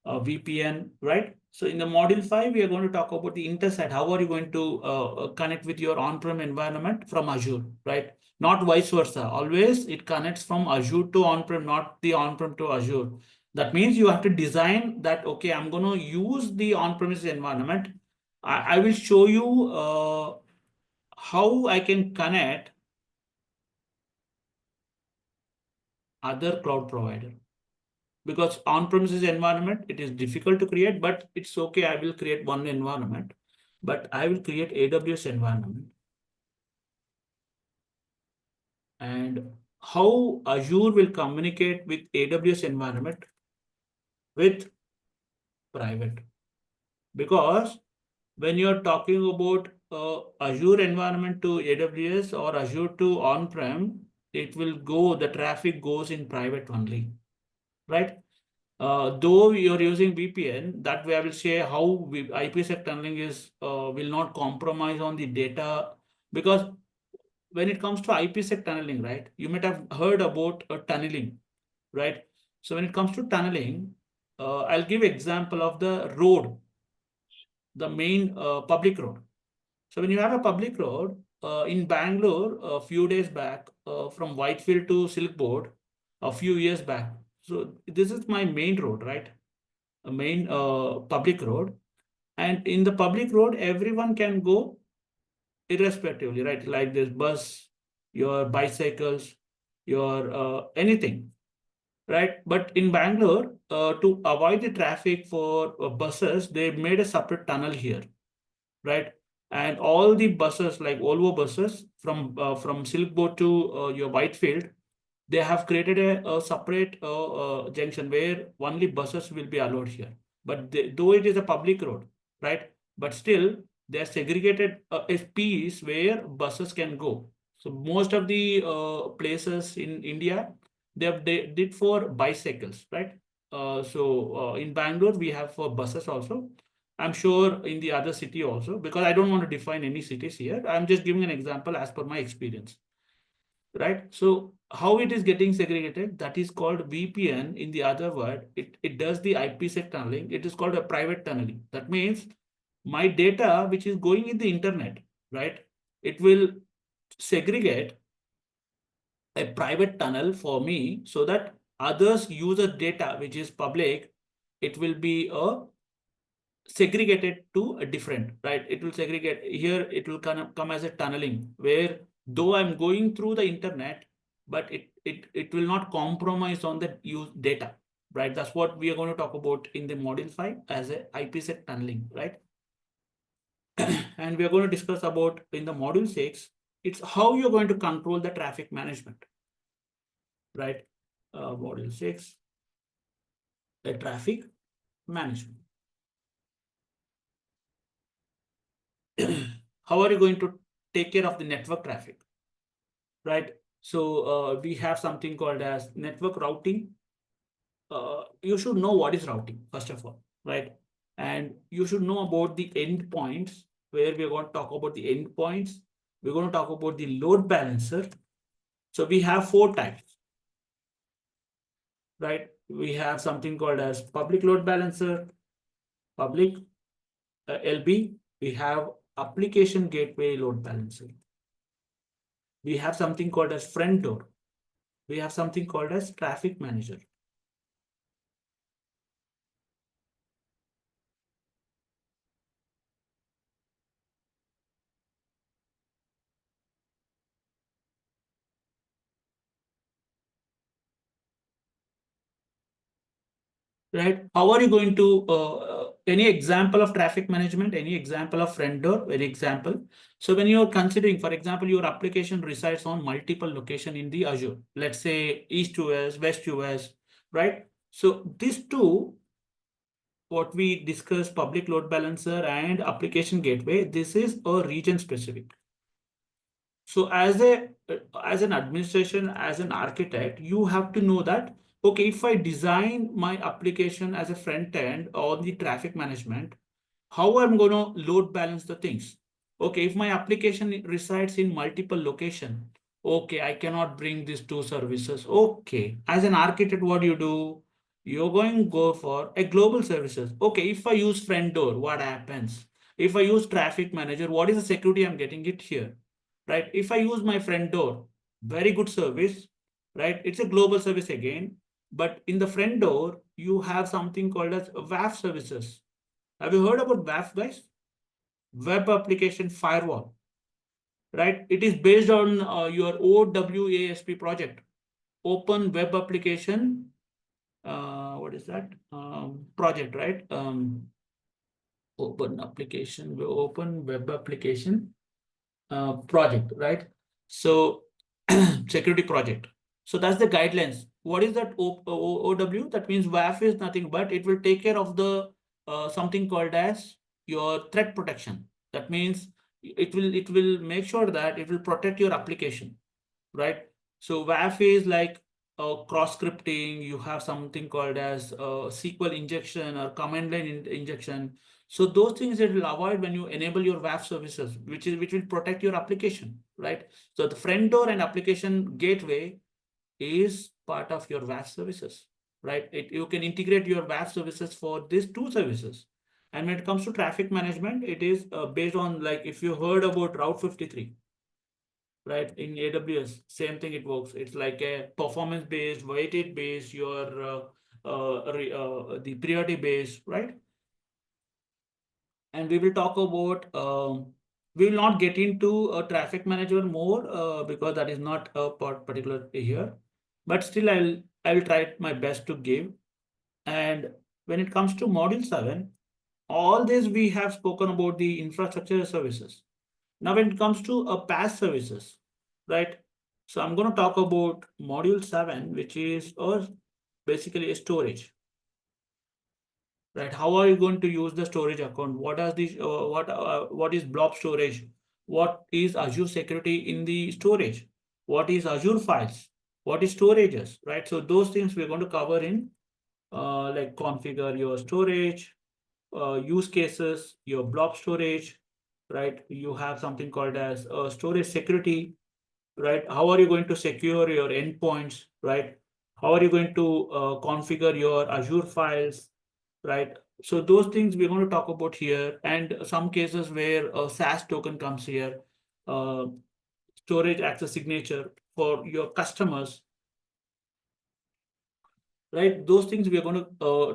VPN, right? So in the module 5, we are going to talk about the intersite. How are you going to connect with your on-prem environment from Azure, right? Not vice versa. Always it connects from Azure to on-prem, not the on-prem to Azure. That means you have to design that, okay, I'm going to use the on-premise environment. I will show you how I can connect other cloud provider. Because on-premises environment, it is difficult to create, but it's okay. I will create one environment, but I will create AWS environment. And how Azure will communicate with AWS environment with private. Because when you're talking about Azure environment to AWS or Azure to on-prem, it will go, the traffic goes in private only, right? Though you're using VPN, that way I will say how IPsec tunneling is will not compromise on the data, because when it comes to IPsec tunneling, right, you might have heard about tunneling, right? So when it comes to tunneling, I'll give example of the road, the main public road. So when you have a public road in Bangalore, a few days back, from Whitefield to Silkboard, a few years back. So this is my main road, right? A main public road, and in the public road everyone can go irrespectively, right? Like this bus, your bicycles, your anything, right? But in Bangalore, to avoid the traffic for buses, they made a separate tunnel here, right? And all the buses, like Volvo buses from Silkboard to your Whitefield, they have created a separate junction where only buses will be allowed here. But though it is a public road, right? But still, they are segregated SPs where buses can go. So most of the places in India, they did for bicycles, right? In Bangalore, we have for buses also. I'm sure in the other city also, because I don't want to define any cities here. I'm just giving an example as per my experience, right? So how it is getting segregated, that is called VPN. In the other word, it does the IPsec tunneling. It is called a private tunneling. That means my data, which is going in the internet, right? It will segregate a private tunnel for me so that others user data, which is public, it will be a segregated to a different, right? It will segregate here, it will come as a tunneling where though I'm going through the internet, but it will not compromise on the use data, right? That's what we are going to talk about in the module 5 as a IPsec tunneling, right? And we are going to discuss about in the module 6, it's how you're going to control the traffic management, right? Module 6, the traffic management. How are you going to take care of the network traffic, right? So we have something called as network routing. You should know what is routing, first of all, right? And you should know about the endpoints, where we're going to talk about the endpoints. We're going to talk about the load balancer. So we have 4 types, right? We have something called as public load balancer, public LB, We have application gateway load balancer. We have something called as front door. We have something called as traffic manager. Right? How are you going to, any example of traffic management, any example of front door, any example? So when you're considering, for example, your application resides on multiple location in the Azure, let's say East US, West US, right? So these two, what we discussed, public load balancer and application gateway, this is a region specific. So as an administration, as an architect, you have to know that, okay, if I design my application as a front end or the traffic management, how I'm going to load balance the things. Okay, if my application resides in multiple location, okay, I cannot bring these two services. Okay, as an architect, what do you do? You're going to go for a global services. Okay, if I use front door, what happens? If I use traffic manager, what is the security I'm getting it here? Right? If I use my front door, very good service, right? It's a global service again, but in the front door, you have something called as WAF services. Have you heard about WAF, guys? Web application firewall, right? It is based on your OWASP project, Open Web Application. What is that project, right? Open Web Application project, right? So security project. So that's the guidelines. What is that OW? That means WAF is nothing but it will take care of the something called as your threat protection. That means it will make sure that it will protect your application, right? So WAF is like cross scripting. You have something called as SQL injection or command line injection. So those things it will avoid when you enable your WAF services, which will protect your application, right? So the front door and application gateway is part of your WAF services, right? You can integrate your WAF services for these two services. And when it comes to traffic management, it is based on, like, if you heard about Route 53, right? In AWS, same thing it works. It's like a performance based, weighted based, your the priority based, right? And we will talk about, we will not get into a traffic management more because that is not a particular here, but still I will try my best to give. And when it comes to module 7, all this we have spoken about the infrastructure services. Now, when it comes to a PaaS services, right? So I'm going to talk about module 7, which is basically a storage, right? How are you going to use the storage account? What are these? What is blob storage? What is Azure security in the storage? What is Azure files? What is storages, right? So those things we're going to cover in like configure your storage, use cases, your blob storage, right? You have something called as storage security, right? How are you going to secure your endpoints, right? How are you going to configure your Azure files, right? So those things we're going to talk about here, and some cases where a SaaS token comes here, uh, storage access signature for your customers, right? Those things we are going to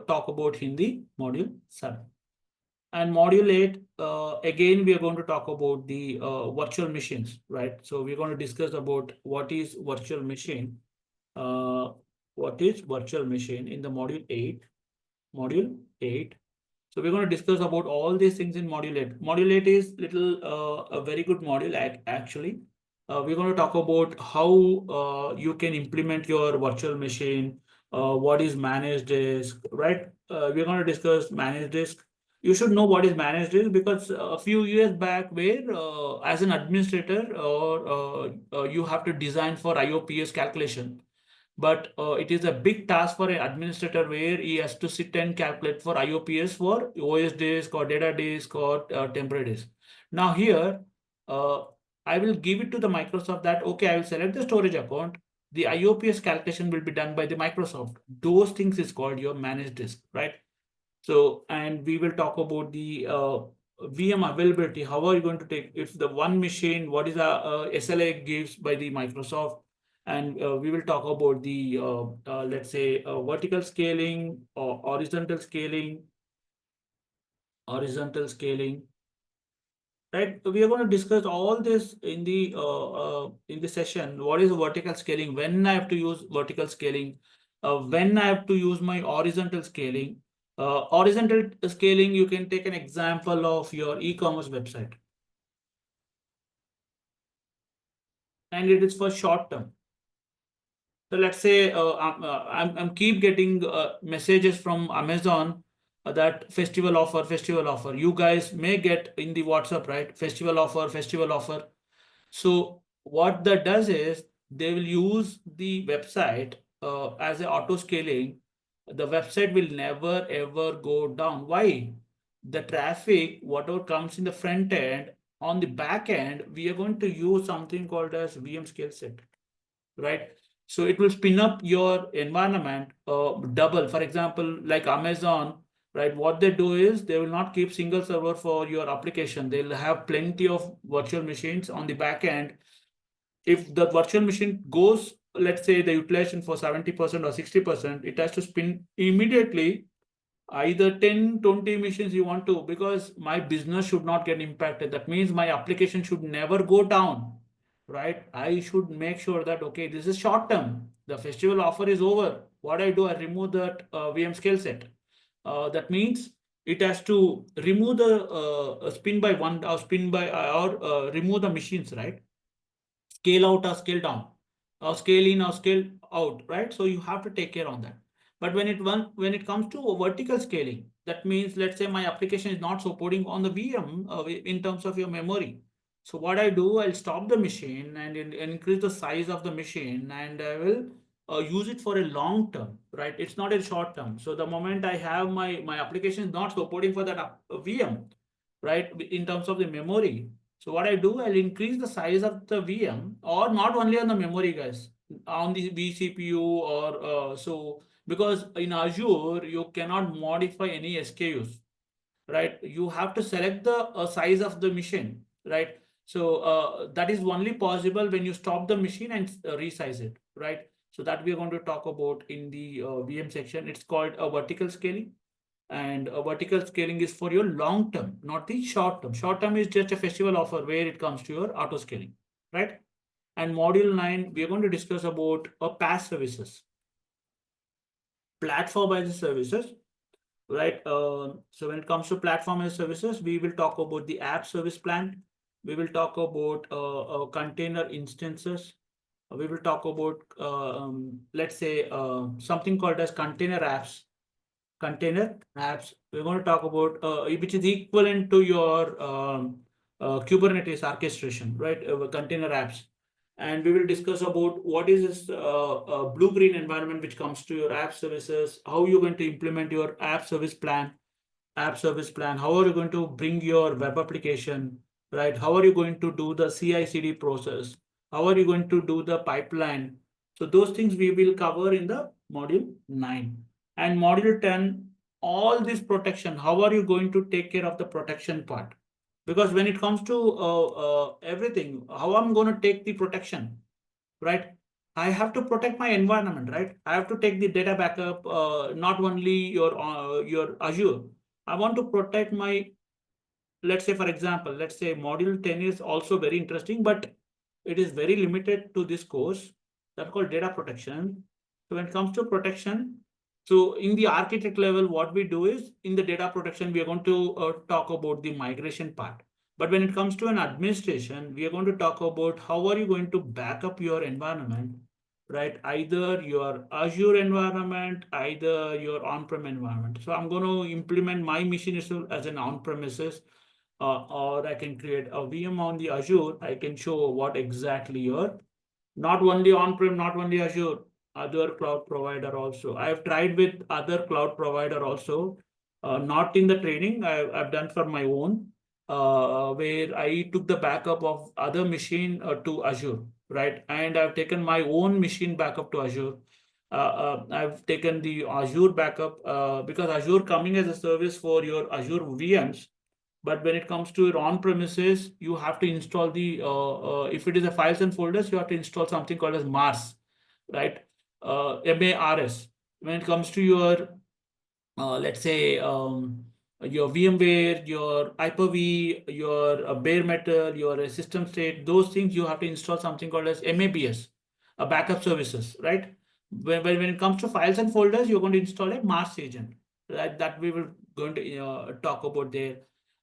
talk about in the module 7. And module 8, again, we are going to talk about the virtual machines, right? So we're going to discuss about what is virtual machine. What is virtual machine in the module 8. Module 8. So we're going to discuss about all these things in module 8. Module 8 is little a very good module actually. We're going to talk about how you can implement your virtual machine, what is managed disk, right? We're going to discuss managed disk. You should know what is managed disk because a few years back, where as an administrator or you have to design for IOPS calculation, but it is a big task for an administrator where he has to sit and calculate for IOPS for OS disk or data disk or temporary disk. Now here, uh, I will give it to the Microsoft that, okay, I will select the storage account. The IOPS calculation will be done by the Microsoft. Those things is called your managed disk, right? So, and we will talk about the VM availability. How are you going to take if the one machine? What is the SLA gives by the Microsoft? And we will talk about the let's say vertical scaling or horizontal scaling. Horizontal scaling, right? We are going to discuss all this in the session. What is vertical scaling? When I have to use vertical scaling? When I have to use my horizontal scaling? Horizontal scaling, you can take an example of your e-commerce website, and it is for short term. So let's say I'm keep getting messages from Amazon that festival offer, festival offer. You guys may get in the WhatsApp, right? Festival offer, festival offer. So what that does is they will use the website as a auto scaling. The website will never ever go down. Why? The traffic, whatever comes in the front end, on the back end, we are going to use something called as VM scale set, right? So it will spin up your environment double. For example, like Amazon, right? What they do is they will not keep single server for your application. They'll have plenty of virtual machines on the back end. If the virtual machine goes, let's say the utilization for 70% or 60%, it has to spin immediately either 10, 20 machines you want to, because my business should not get impacted. That means my application should never go down, right? I should make sure that, okay, this is short term. The festival offer is over. What I do, I remove that VM scale set. That means it has to remove the spin by one or spin by or remove the machines, right? Scale out or scale down, or scale in or scale out, right? So you have to take care on that. But when it comes to vertical scaling, that means let's say my application is not supporting on the VM in terms of your memory. So what I do, I'll stop the machine and increase the size of the machine, and I will use it for a long term, right? It's not a short term. So the moment I have my application is not supporting for that VM, right, in terms of the memory. So what I do, I'll increase the size of the VM, or not only on the memory, guys, on the vCPU or so, because in Azure, you cannot modify any SKUs, right? You have to select the size of the machine, right? So that is only possible when you stop the machine and resize it, right? So that we are going to talk about in the VM section. It's called a vertical scaling. And a vertical scaling is for your long term, not the short term. Short term is just a festival offer where it comes to your auto scaling, right? And module 9, we are going to discuss about a PaaS services, platform as a services, right? So when it comes to platform as services, we will talk about the app service plan. We will talk about container instances. We will talk about, let's say, something called as container apps. Container apps. We're going to talk about which is equivalent to your Kubernetes orchestration, right? Container apps. And we will discuss about what is this blue-green environment which comes to your app services, how you're going to implement your app service plan, how are you going to bring your web application, right? How are you going to do the CI/CD process? How are you going to do the pipeline? So those things we will cover in the module 9. And module 10, all this protection, how are you going to take care of the protection part? Because when it comes to everything, how I'm going to take the protection, right? I have to protect my environment, right? I have to take the data backup, not only your Azure. I want to protect my, let's say, for example, let's say module 10 is also very interesting, but it is very limited to this course. That's called data protection. So when it comes to protection, so in the architect level, what we do is in the data protection, we are going to talk about the migration part. But when it comes to an administration, we are going to talk about how are you going to back up your environment, right? Either your Azure environment, either your on-prem environment. So I'm going to implement my machine as an on-premises, or I can create a VM on the Azure. I can show what exactly your, not only on-prem, not only Azure, other cloud provider also. I have tried with other cloud provider also, not in the training. I've done for my own, where I took the backup of other machine to Azure, right? And I've taken my own machine backup to Azure. I've taken the Azure backup because Azure coming as a service for your Azure VMs, But when it comes to your on-premises, you have to install the, if it is a files and folders, you have to install something called as MARS, right? MARS. When it comes to your, let's say, your VMware, your Hyper-V, your bare metal, your system state, those things you have to install something called as MABS, backup services, right? When it comes to files and folders, you're going to install a MARS agent, right? That we will going to talk about there,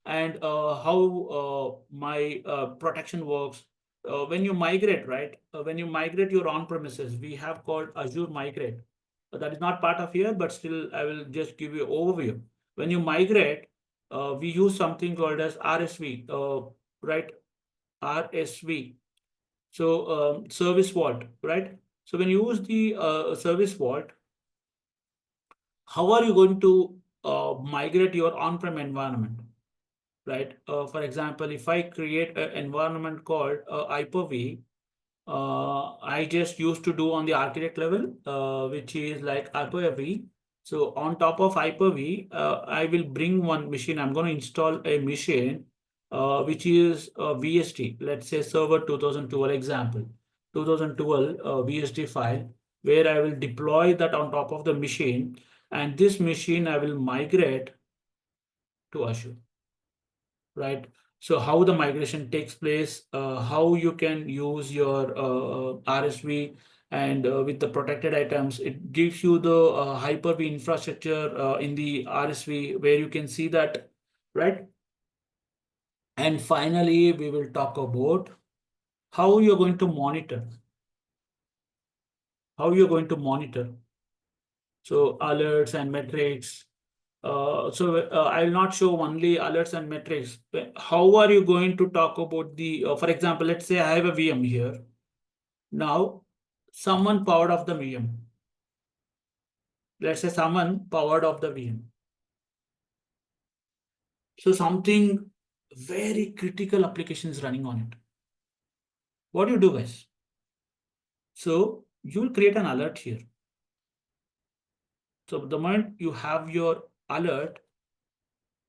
and how my protection works. When you migrate, right? When you migrate your on-premises, we have called Azure Migrate. That is not part of here, but still I will just give you an overview. When you migrate, we use something called as RSV, right? RSV. So service vault, right? So when you use the service vault, how are you going to migrate your on-prem environment, right? For example, if I create an environment called Hyper-V, I just used to do on the architect level, which is like Hyper-V. So on top of Hyper-V, I will bring one machine. I'm going to install a machine, which is VST, let's say server 2012 example, 2012 VST file, where I will deploy that on top of the machine. And this machine I will migrate to Azure, right? So how the migration takes place, how you can use your RSV, and with the protected items, it gives you the Hyper-V infrastructure in the RSV, where you can see that, right? And finally, we will talk about how you're going to monitor. How you're going to monitor. So alerts and metrics. I'll not show only alerts and metrics. How are you going to talk about the, for example, let's say I have a VM here. Now, someone powered off the VM. Let's say someone powered off the VM. So something very critical application is running on it. What do you do, guys? So you'll create an alert here. So the moment you have your alert,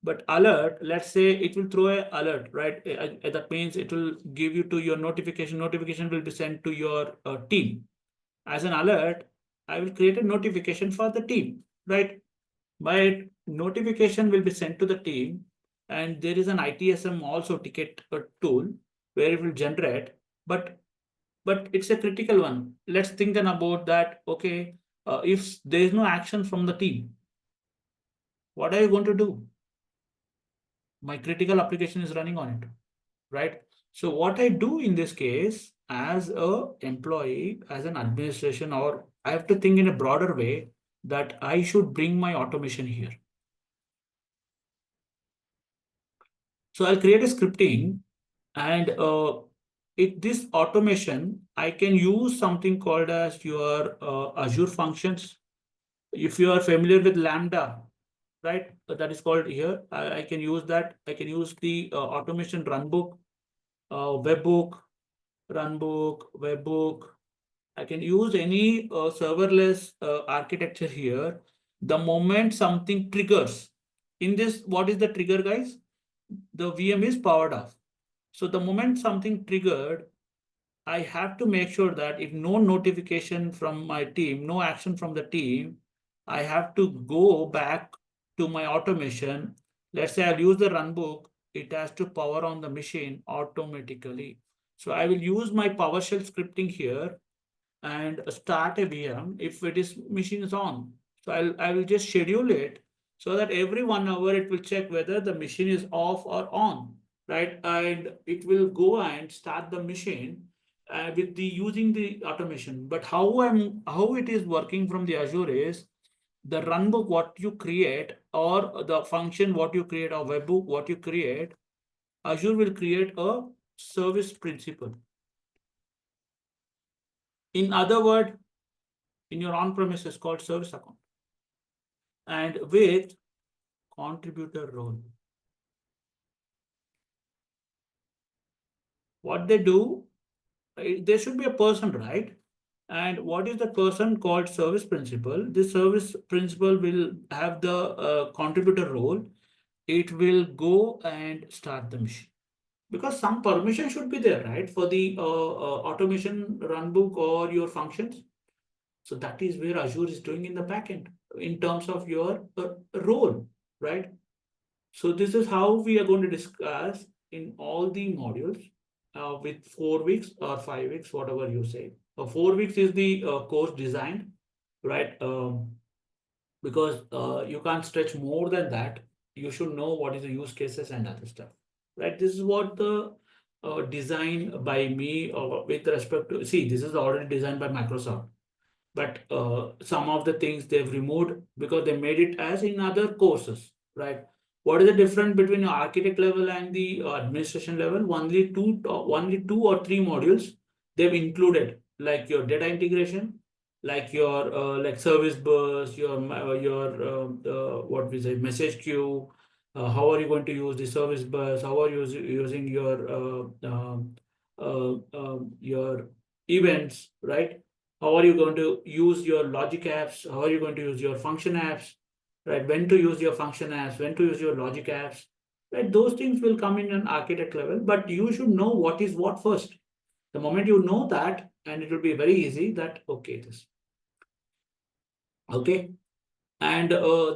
but alert, let's say it will throw a alert, right? That means it will give you to your notification. Notification will be sent to your team. As an alert, I will create a notification for the team, right? My notification will be sent to the team, and there is an ITSM also ticket tool where it will generate, but it's a critical one. Let's think about that. Okay, if there is no action from the team, what are you going to do? My critical application is running on it, right? So what I do in this case as a employee, as an administration, or I have to think in a broader way that I should bring my automation here. So I'll create a scripting, and this automation, I can use something called as your Azure functions. If you are familiar with Lambda, right? That is called here. I can use that. I can use the automation runbook, webbook, webbook. I can use any serverless architecture here. The moment something triggers, in this, what is the trigger, guys? The VM is powered off. So the moment something triggered, I have to make sure that if no notification from my team, no action from the team, I have to go back to my automation. Let's say I'll use the runbook. It has to power on the machine automatically. So I will use my PowerShell scripting here and start a VM if it is machine is on. So I will just schedule it so that every 1 hour it will check whether the machine is off or on, right? And it will go and start the machine with the using the automation. But how it is working from the Azure is the runbook what you create, or the function what you create, or webbook what you create, Azure will create a service principal. In other words, in your on-premises called service account, and with contributor role. What they do, there should be a person, right? And what is the person called service principal? This service principal will have the contributor role, it will go and start the machine. Because some permission should be there, right? For the automation runbook or your functions. So that is where Azure is doing in the backend in terms of your role, right? So this is how we are going to discuss in all the modules with 4 weeks or 5 weeks, whatever you say. 4 weeks is the course designed, right? Because you can't stretch more than that. You should know what is the use cases and other stuff, right? This is what the design by me with respect to, see, this is already designed by Microsoft, but some of the things they've removed because they made it as in other courses, right? What is the difference between architect level and the administration level? Only two or three modules they've included, like your data integration, like your like service bus, your what we say message queue. How are you going to use the service bus? How are you using your events, right? How are you going to use your logic apps? How are you going to use your function apps? Right? When to use your function apps, when to use your logic apps. Right? Those things will come in an architect level, but you should know what is what first. The moment you know that, and it will be very easy that, okay, this. Okay. And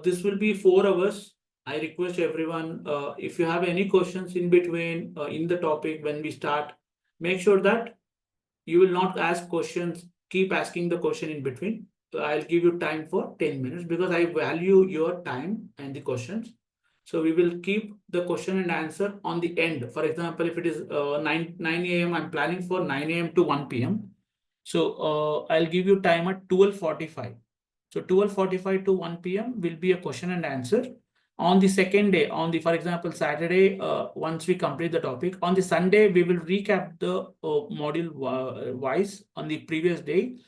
this will be 4 hours. I request everyone, if you have any questions in between in the topic when we start, make sure that you will not ask questions, keep asking the question in between. I'll give you time for 10 minutes because I value your time and the questions. So we will keep the question and answer on the end. For example, if it is 9 a.m., I'm planning for 9 a.m. to 1 p.m. So I'll give you time at 12:45. So 12:45 to 1 p.m. will be a question and answer. On the second day, on the, for example, Saturday, once we complete the topic, on the Sunday, we will recap the module wise on the previous day.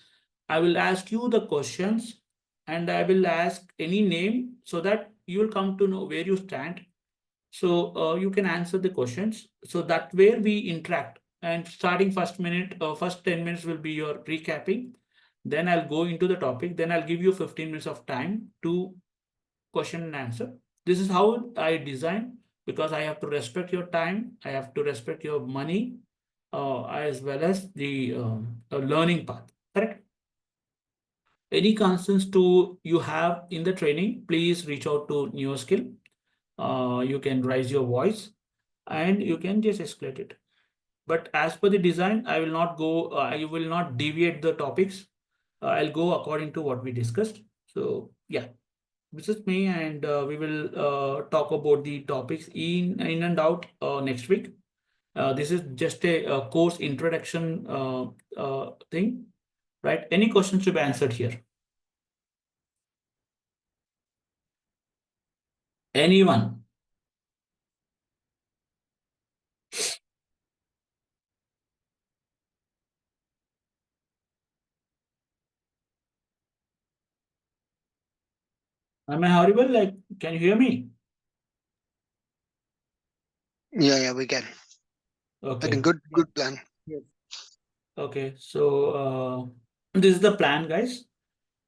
I will ask you the questions and I will ask any name so that you will come to know where you stand. So you can answer the questions. So that way we interact. And starting first 10 minutes will be your recapping. Then I'll go into the topic. Then I'll give you 15 minutes of time to question and answer. This is how I design because I have to respect your time. I have to respect your money as well as the learning path. Correct? Any concerns to you have in the training, please reach out to NeoSkill. You can raise your voice and you can just escalate it. But as per the design, I will not go, I will not deviate the topics. I'll go according to what we discussed. So yeah, this is me, and we will talk about the topics in and out next week. This is just a course introduction thing, right? Any questions to be answered here? Anyone? Am I horrible? Like, can you hear me? Yeah, we can. I Okay. think good plan. Yes. Okay. So this is the plan, guys.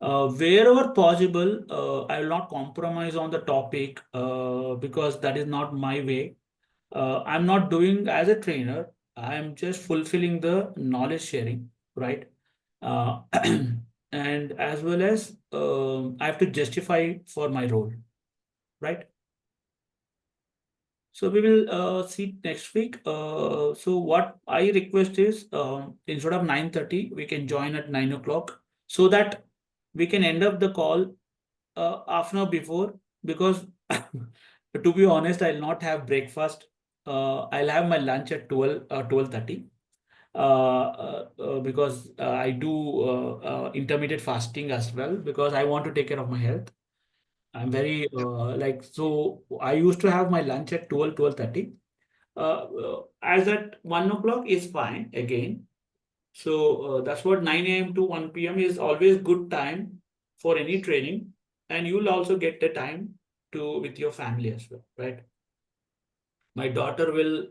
Wherever possible, I will not compromise on the topic because that is not my way. I'm not doing as a trainer. I'm just fulfilling the knowledge sharing, right? Uh, and as well as I have to justify for my role, right? So we will see next week. So what I request is instead of 9:30, we can join at 9 o'clock so that we can end up the call half an hour before, because to be honest, I'll not have breakfast. I'll have my lunch at 12:30 because I do intermittent fasting as well because I want to take care of my health. I'm very so I used to have my lunch at 12:30. As at 1 o'clock is fine again. So that's what 9 a.m. to 1 p.m. is always good time for any training. And you'll also get the time to with your family as well, right? My daughter will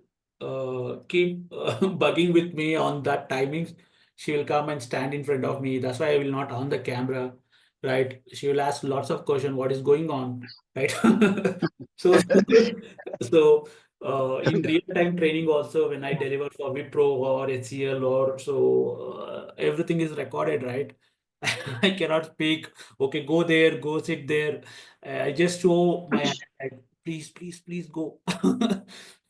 keep bugging with me on that timings. She will come and stand in front of me. That's why I will not on the camera. right? She will ask lots of questions, what is going on, right? So, so in Yeah. real-time training also, when I deliver for Wipro or HCL or so, everything is recorded, right? I cannot speak. Okay, go there, go sit there. I just show my hand, like, please, please, please go.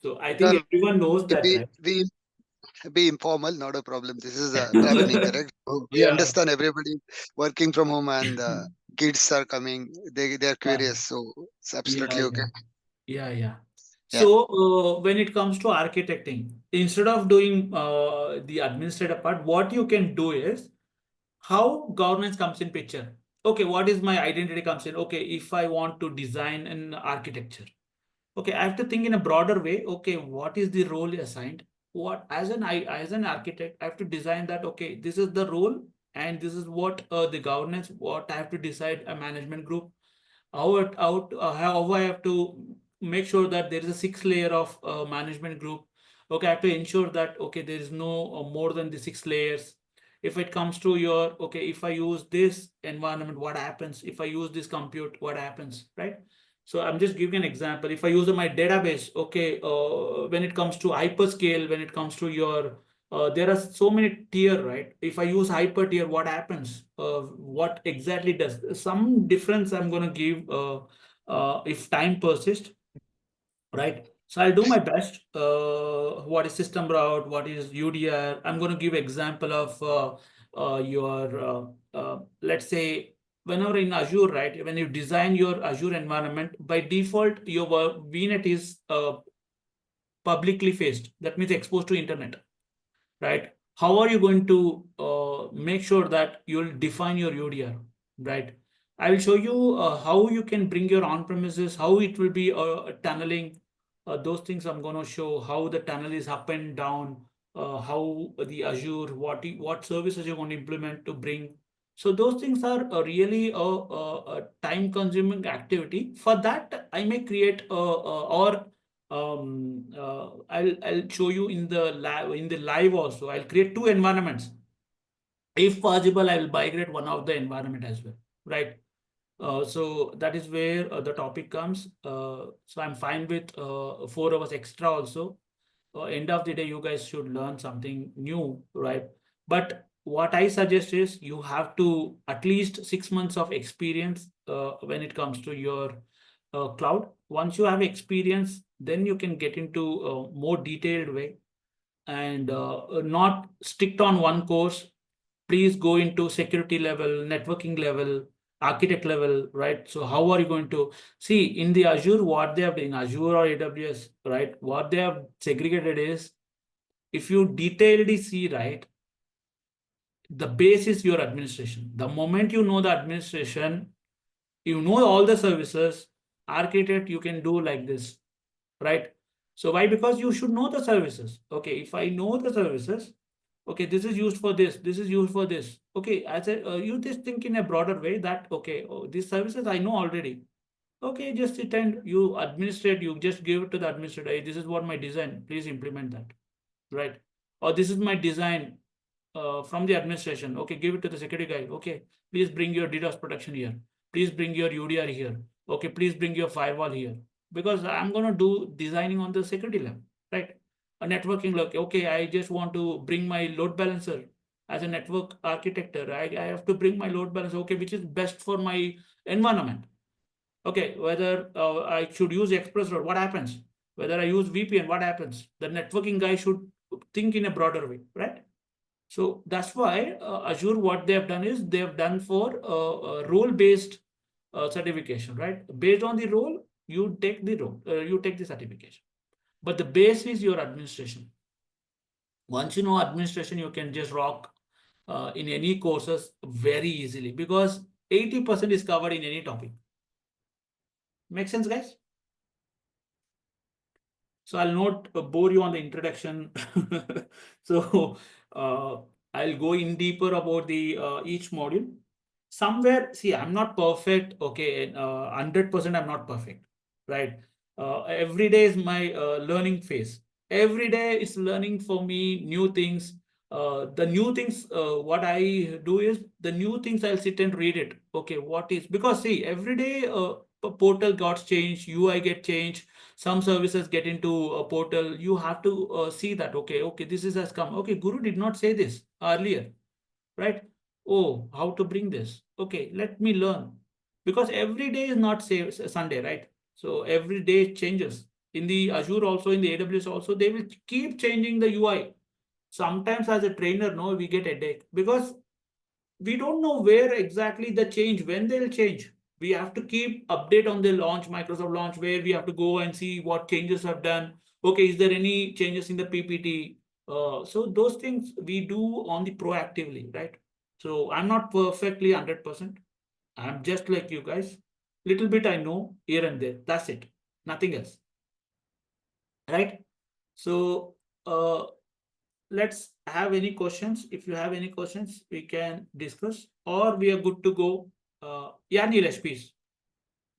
So I No, think no, everyone knows that, be right? be be informal, not a problem. This is traveling, correct? So we Yeah, understand everybody working from home and kids are coming. They are yeah, curious, so it's yeah, absolutely okay. yeah. Yeah, yeah. Yeah. So when it comes to architecting, instead of doing the administrative part, what you can do is how governance comes in picture. Okay, what is my identity comes in? Okay, if I want to design an architecture, okay, I have to think in a broader way. Okay, what is the role assigned? What as an architect, I have to design that. Okay, this is the role, and this is what the governance. What I have to decide a management group how I have to make sure that there is a six layer of management group. Okay, I have to ensure that okay there is no more than the six layers. If it comes to your okay, if I use this environment, what happens? If I use this compute, what happens? Right. So I'm just giving an example. If I use my database, okay, when it comes to hyperscale, when it comes to your there are so many tier, right? If I use hyper tier, what happens? What exactly does some difference I'm going to give if time persists, right? So I'll do my best. What is system route? What is UDR? I'm going to give example of your let's say whenever in Azure, right? When you design your Azure environment, by default your VNet is publicly faced. That means exposed to internet, right? How are you going to make sure that you'll define your UDR, right? I will show you how you can bring your on-premises, how it will be tunneling. Those things I'm going to show how the tunnel is up and down, how the Azure, what services you're going to implement to bring. So those things are really a time-consuming activity. For that, I may create or I'll show you in the live also. I'll create two environments. If possible, I will migrate one of the environment as well, right? So that is where the topic comes. So I'm fine with 4 hours extra also. End of the day, you guys should learn something new, right? But what I suggest is you have to at least 6 months of experience when it comes to your cloud. Once you have experience, then you can get into a more detailed way and not stick on one course. Please go into security level, networking level, architect level, right? So how are you going to see in the Azure what they have in Azure or AWS, right? What they have segregated is if you detailedly see, right, the base is your administration. The moment you know the administration, you know all the services, architect, you can do like this, right? So why? Because you should know the services. Okay, if I know the services, okay, this is used for this is used for this. Okay, as a, you just think in a broader way that okay, oh, these services I know already. Okay, just sit and you administrate, you just give it to the administrator. Hey, this is what my design, please implement that, right? Or this is my design from the administration. Okay, give it to the security guy. Okay, please bring your DDoS protection here. Please bring your UDR here. Okay, please bring your firewall here. Because I'm going to do designing on the security level, right? A networking look. Okay, I just want to bring my load balancer as a network architect. I have to bring my load balancer. Okay, which is best for my environment. Okay, whether I should use Express Road, what happens? Whether I use VPN, what happens? The networking guy should think in a broader way, right? So that's why Azure, what they have done is they have done for role-based certification, right? Based on the role, you take the role, you take the certification. But the base is your administration. Once you know administration, you can just rock in any courses very easily because 80% is covered in any topic. Make sense, guys? So I'll not bore you on the introduction. So I'll go in deeper about the each module. Somewhere, see, I'm not perfect. Okay, 100% I'm not perfect, right? Every day is my learning phase. Every day is learning for me new things. The new things, what I do is the new things I'll sit and read it. Okay, what is, because see, every day portal got changed, UI get changed, some services get into a portal. You have to see that, okay, this is has come. Okay, Guru did not say this earlier, right? Oh, how to bring this? Okay, let me learn. Because every day is not say Sunday, right? So every day it changes. In the Azure also, in the AWS also, they will keep changing the UI. Sometimes as a trainer, no, we get a headache because we don't know where exactly the change, when they'll change. We have to keep update on the launch, Microsoft launch, where we have to go and see what changes have done. Okay, is there any changes in the PPT? So those things we do on the proactively, right? So I'm not perfectly 100%. I'm just like you guys. Little bit I know here and there. That's it. Nothing else. Right? So let's have any questions. If you have any questions, we can discuss, or we are good to go. Yeah, Nilesh, please.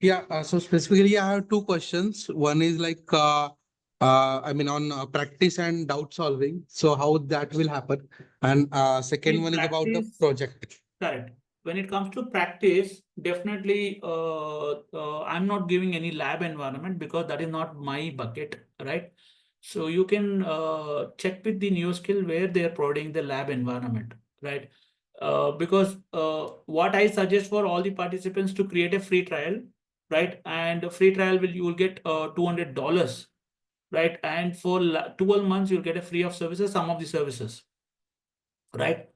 Yeah, so specifically, I have two questions. One is like, I mean, on practice and doubt solving. So how that will happen, and second See, one is about the practice, project. correct. When it comes to practice, definitely, I'm not giving any lab environment because that is not my bucket, right? So you can check with the new skill where they are providing the lab environment, right? Because what I suggest for all the participants to create a free trial, right? And a free trial will, you will get $200, right? And for 12 months, you'll get a free of services, some of the services, right?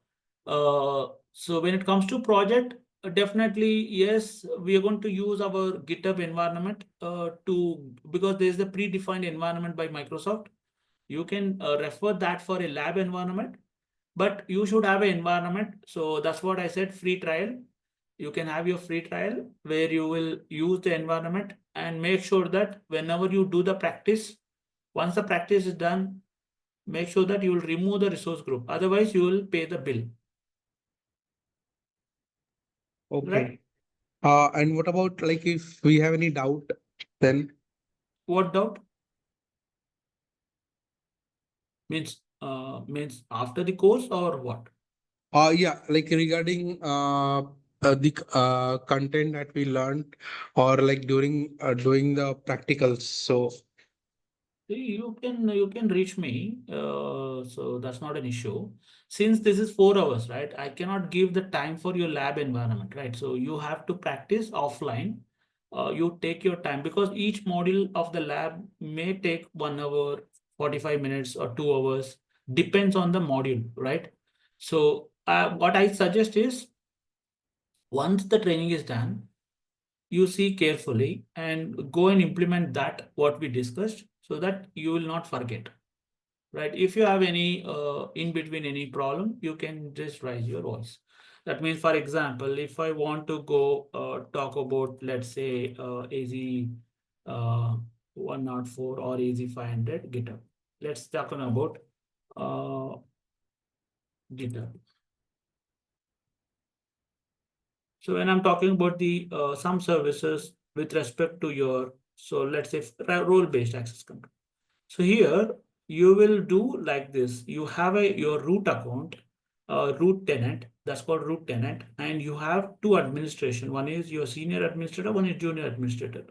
So when it comes to project, definitely yes, we are going to use our GitHub environment to, because there is a predefined environment by Microsoft. You can refer that for a lab environment, but you should have an environment. So that's what I said, free trial. You can have your free trial where you will use the environment and make sure that whenever you do the practice, once the practice is done, make sure that you will remove the resource group. Otherwise, you will pay the bill. Okay. Right? And what about like if we have any doubt, then What doubt? Means after the course or what? yeah, like regarding the content that we learned, or like during doing the practicals. So See, you can reach me. So that's not an issue. Since this is 4 hours, right? I cannot give the time for your lab environment, right? So you have to practice offline. You take your time because each module of the lab may take 1 hour, 45 minutes, or 2 hours, depends on the module, right? So what I suggest is once the training is done, you see carefully and go and implement that what we discussed so that you will not forget, right? If you have any in between any problem, you can just raise your voice. That means, for example, if I want to go talk about, let's say, AZ 104 or AZ 500 GitHub, let's talk about uh, GitHub. So when I'm talking about the some services with respect to your, so let's say role-based access control. So here you will do like this. You have your root account, root tenant, that's called root tenant, and you have two administration. One is your senior administrator, one is junior administrator.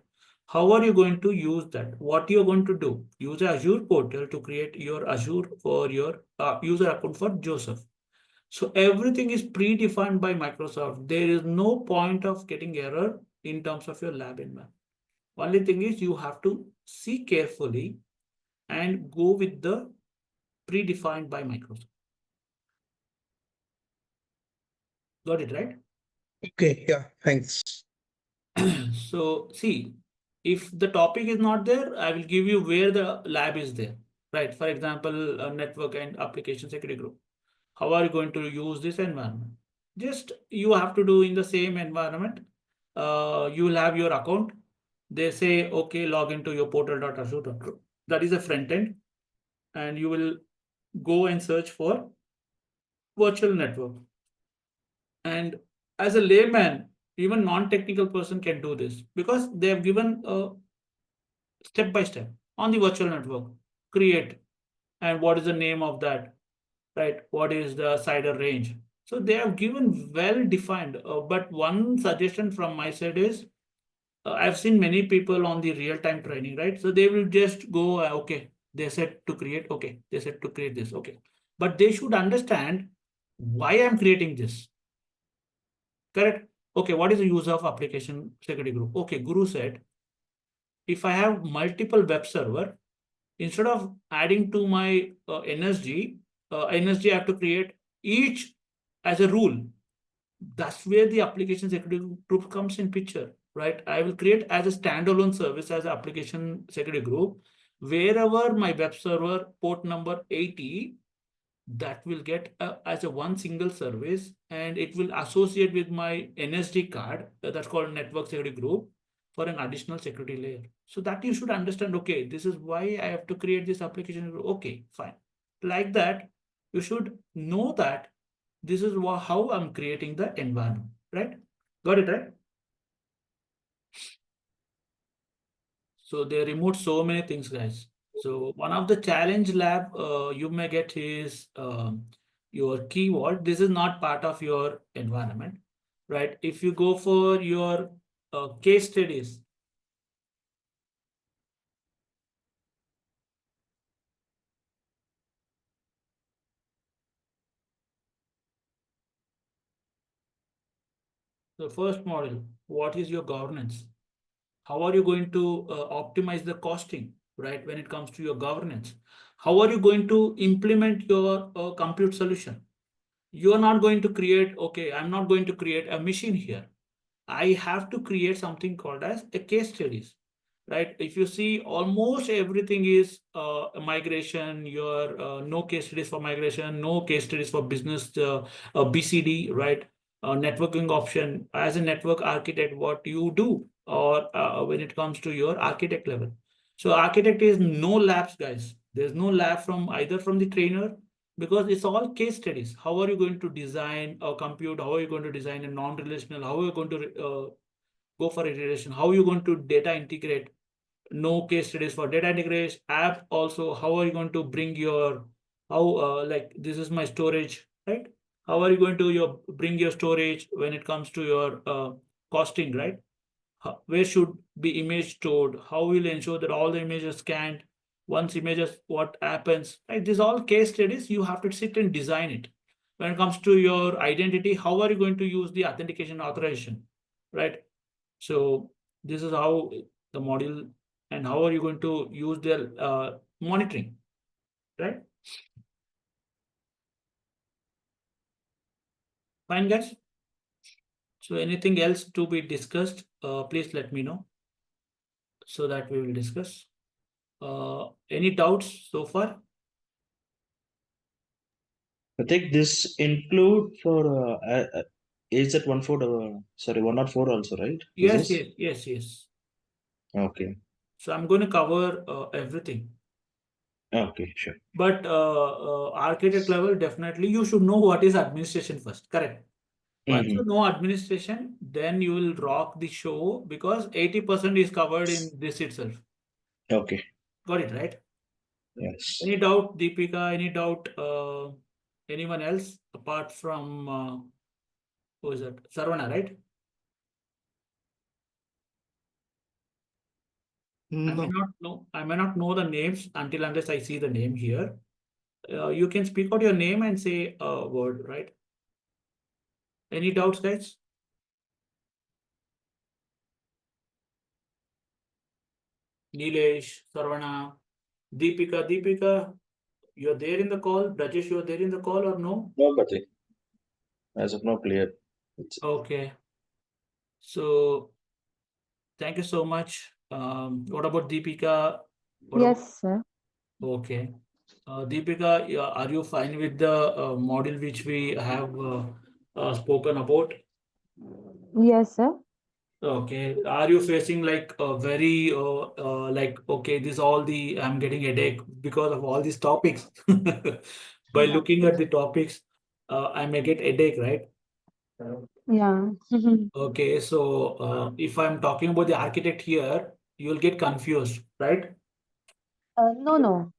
How are you going to use that? What you're going to do? Use Azure portal to create your Azure for your user account for Joseph. So everything is predefined by Microsoft. There is no point of getting error in terms of your lab environment. Only thing is you have to see carefully and go with the predefined by Microsoft. Got it, right? okay, yeah, thanks. So see, if the topic is not there, I will give you where the lab is there, right? For example, a network and application security group. How are you going to use this environment? Just you have to do in the same environment. You will have your account. They say, okay, log into your portal.azure.ro. That is a front end. And you will go and search for virtual network. And as a layman, even non-technical person can do this because they have given a step by step on the virtual network. Create, and what is the name of that? right? What is the CIDR range? So they have given well defined, but one suggestion from my side is I've seen many people on the real time training, right? So they will just go, okay, they said to create, okay, they said to create this, okay. But they should understand why I'm creating this. Correct? Okay, what is the use of application security group? Okay, Guru said, if I have multiple web server, instead of adding to my NSG, I have to create each as a rule. That's where the application security group comes in picture, right? I will create as a standalone service as an application security group. Wherever my web server port number 80, that will get as a one single service, and it will associate with my NSD card, that's called network security group, for an additional security layer. So that you should understand, okay, this is why I have to create this application group. Okay, fine. Like that, you should know that this is how I'm creating the environment, right? Got it, right? So they removed so many things, guys. So one of the challenge lab you may get is your keyword. This is not part of your environment, right? If you go for your case studies, the first model, what is your governance? How are you going to optimize the costing, right? When it comes to your governance, how are you going to implement your compute solution? You are not going to create, okay, I'm not going to create a machine here. I have to create something called as a case studies, right? If you see, almost everything is migration, your no case studies for migration, no case studies for business BCD, right? Networking option as a network architect, what you do, or when it comes to your architect level. So architect is no labs, guys. There's no lab from either from the trainer, because it's all case studies. How are you going to design a compute? How are you going to design a non-relational? How are you going to go for a relation? How are you going to data integrate? No case studies for data integration. App also, how are you going to bring your, how, like this is my storage, right? How are you going to bring your storage when it comes to your costing, right? Where should be image stored? How will ensure that all the images scanned? Once images, what happens? Right? These all case studies. You have to sit and design it. When it comes to your identity, how are you going to use the authentication authorization? Right. So this is how the module, and how are you going to use their monitoring, right? Fine, guys. So anything else to be discussed, please let me know so that we will discuss. Any doubts so far? I think this include for is that 1.4 sorry 1.4 also, right? Is Yes, this yes, yes, yes. okay? So I'm going to cover everything. Okay, sure. But architect level, definitely you should know what is administration first. Correct. Once you know administration, then you will rock the show, because 80% is covered in this itself. Okay. Got it, right? Yes. Any doubt, Deepika? Any doubt? Anyone else apart from who is that? Sarvana, right? No. I may not know the names until unless I see the name here. You can speak out your name and say a word, right? Any doubts, guys? Nilesh, Sarvana, Deepika. Deepika, you're there in the call. Rajesh, you're there in the call or no? Nobody. As of now, clear. It's, Okay. So thank you so much. What about Deepika? What about, Yes, sir. okay. Deepika, are you fine with the model which we have spoken about? Yes, sir. Okay. Are you facing like a very like, okay, this all the I'm getting headache because of all these topics. By Yeah. looking at the topics, I may get headache, right? Yeah. Okay, so if I'm talking about the architect here, you'll get confused, right? No, no.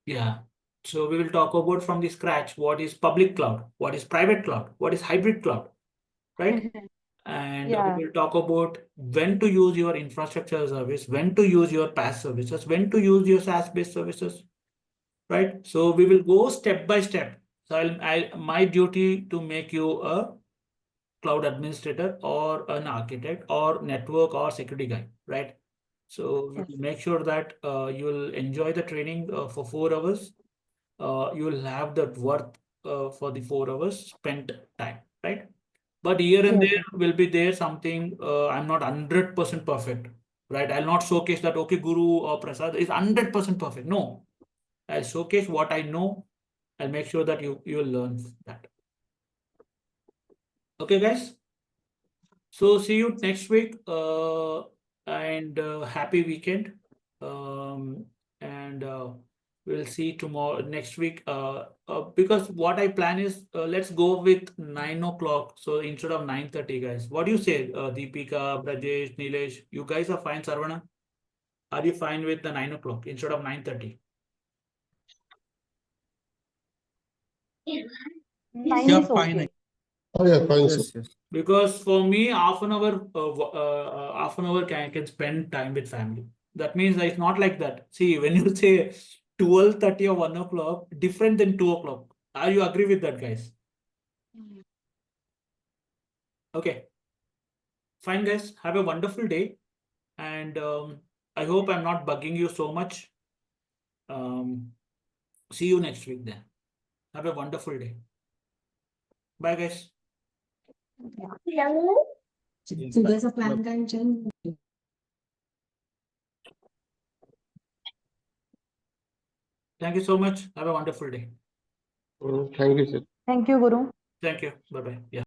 Yeah. So we will talk about from the scratch what is public cloud, what is private cloud, what is hybrid cloud, right? And Yeah. we will talk about when to use your infrastructure service, when to use your PaaS services, when to use your SaaS-based services, right? So we will go step by step. So my duty to make you a cloud administrator or an architect or network or security guy, right? So we Yes. will make sure that you will enjoy the training for 4 hours. You will have that worth for the 4 hours spent time, right? But here and Yes, there sir. will be there something I'm not 100% perfect, right? I'll not showcase that, okay, Guru or Prasad is 100% perfect. No, I'll showcase what I know. I'll make sure that you will learn that. Okay, guys. So see you next week and happy weekend. And we'll see tomorrow next week. Because what I plan is let's go with 9 o'clock. So instead of 9:30, guys. What do you say, Deepika, Brajesh, Nilesh? You guys are fine, Sarvana? Are you fine with the 9 o'clock instead of 9:30? 9 Yeah, is fine. okay. Oh, yeah, fine, sir. Yes, yes. Because for me, half an hour can spend time with family. That means that it's not like that. See, when you say 12:30 or 1 o'clock, different than 2 o'clock. Are you agree with that, guys? Okay, fine, guys. Have a wonderful day, and I hope I'm not bugging you so much. See you next week then. Have a wonderful day. Bye, guys. So there's a plan can change. Thank you so much. Have a wonderful day. Thank you, sir. Thank you, Guru. Thank you. Bye bye. Yeah.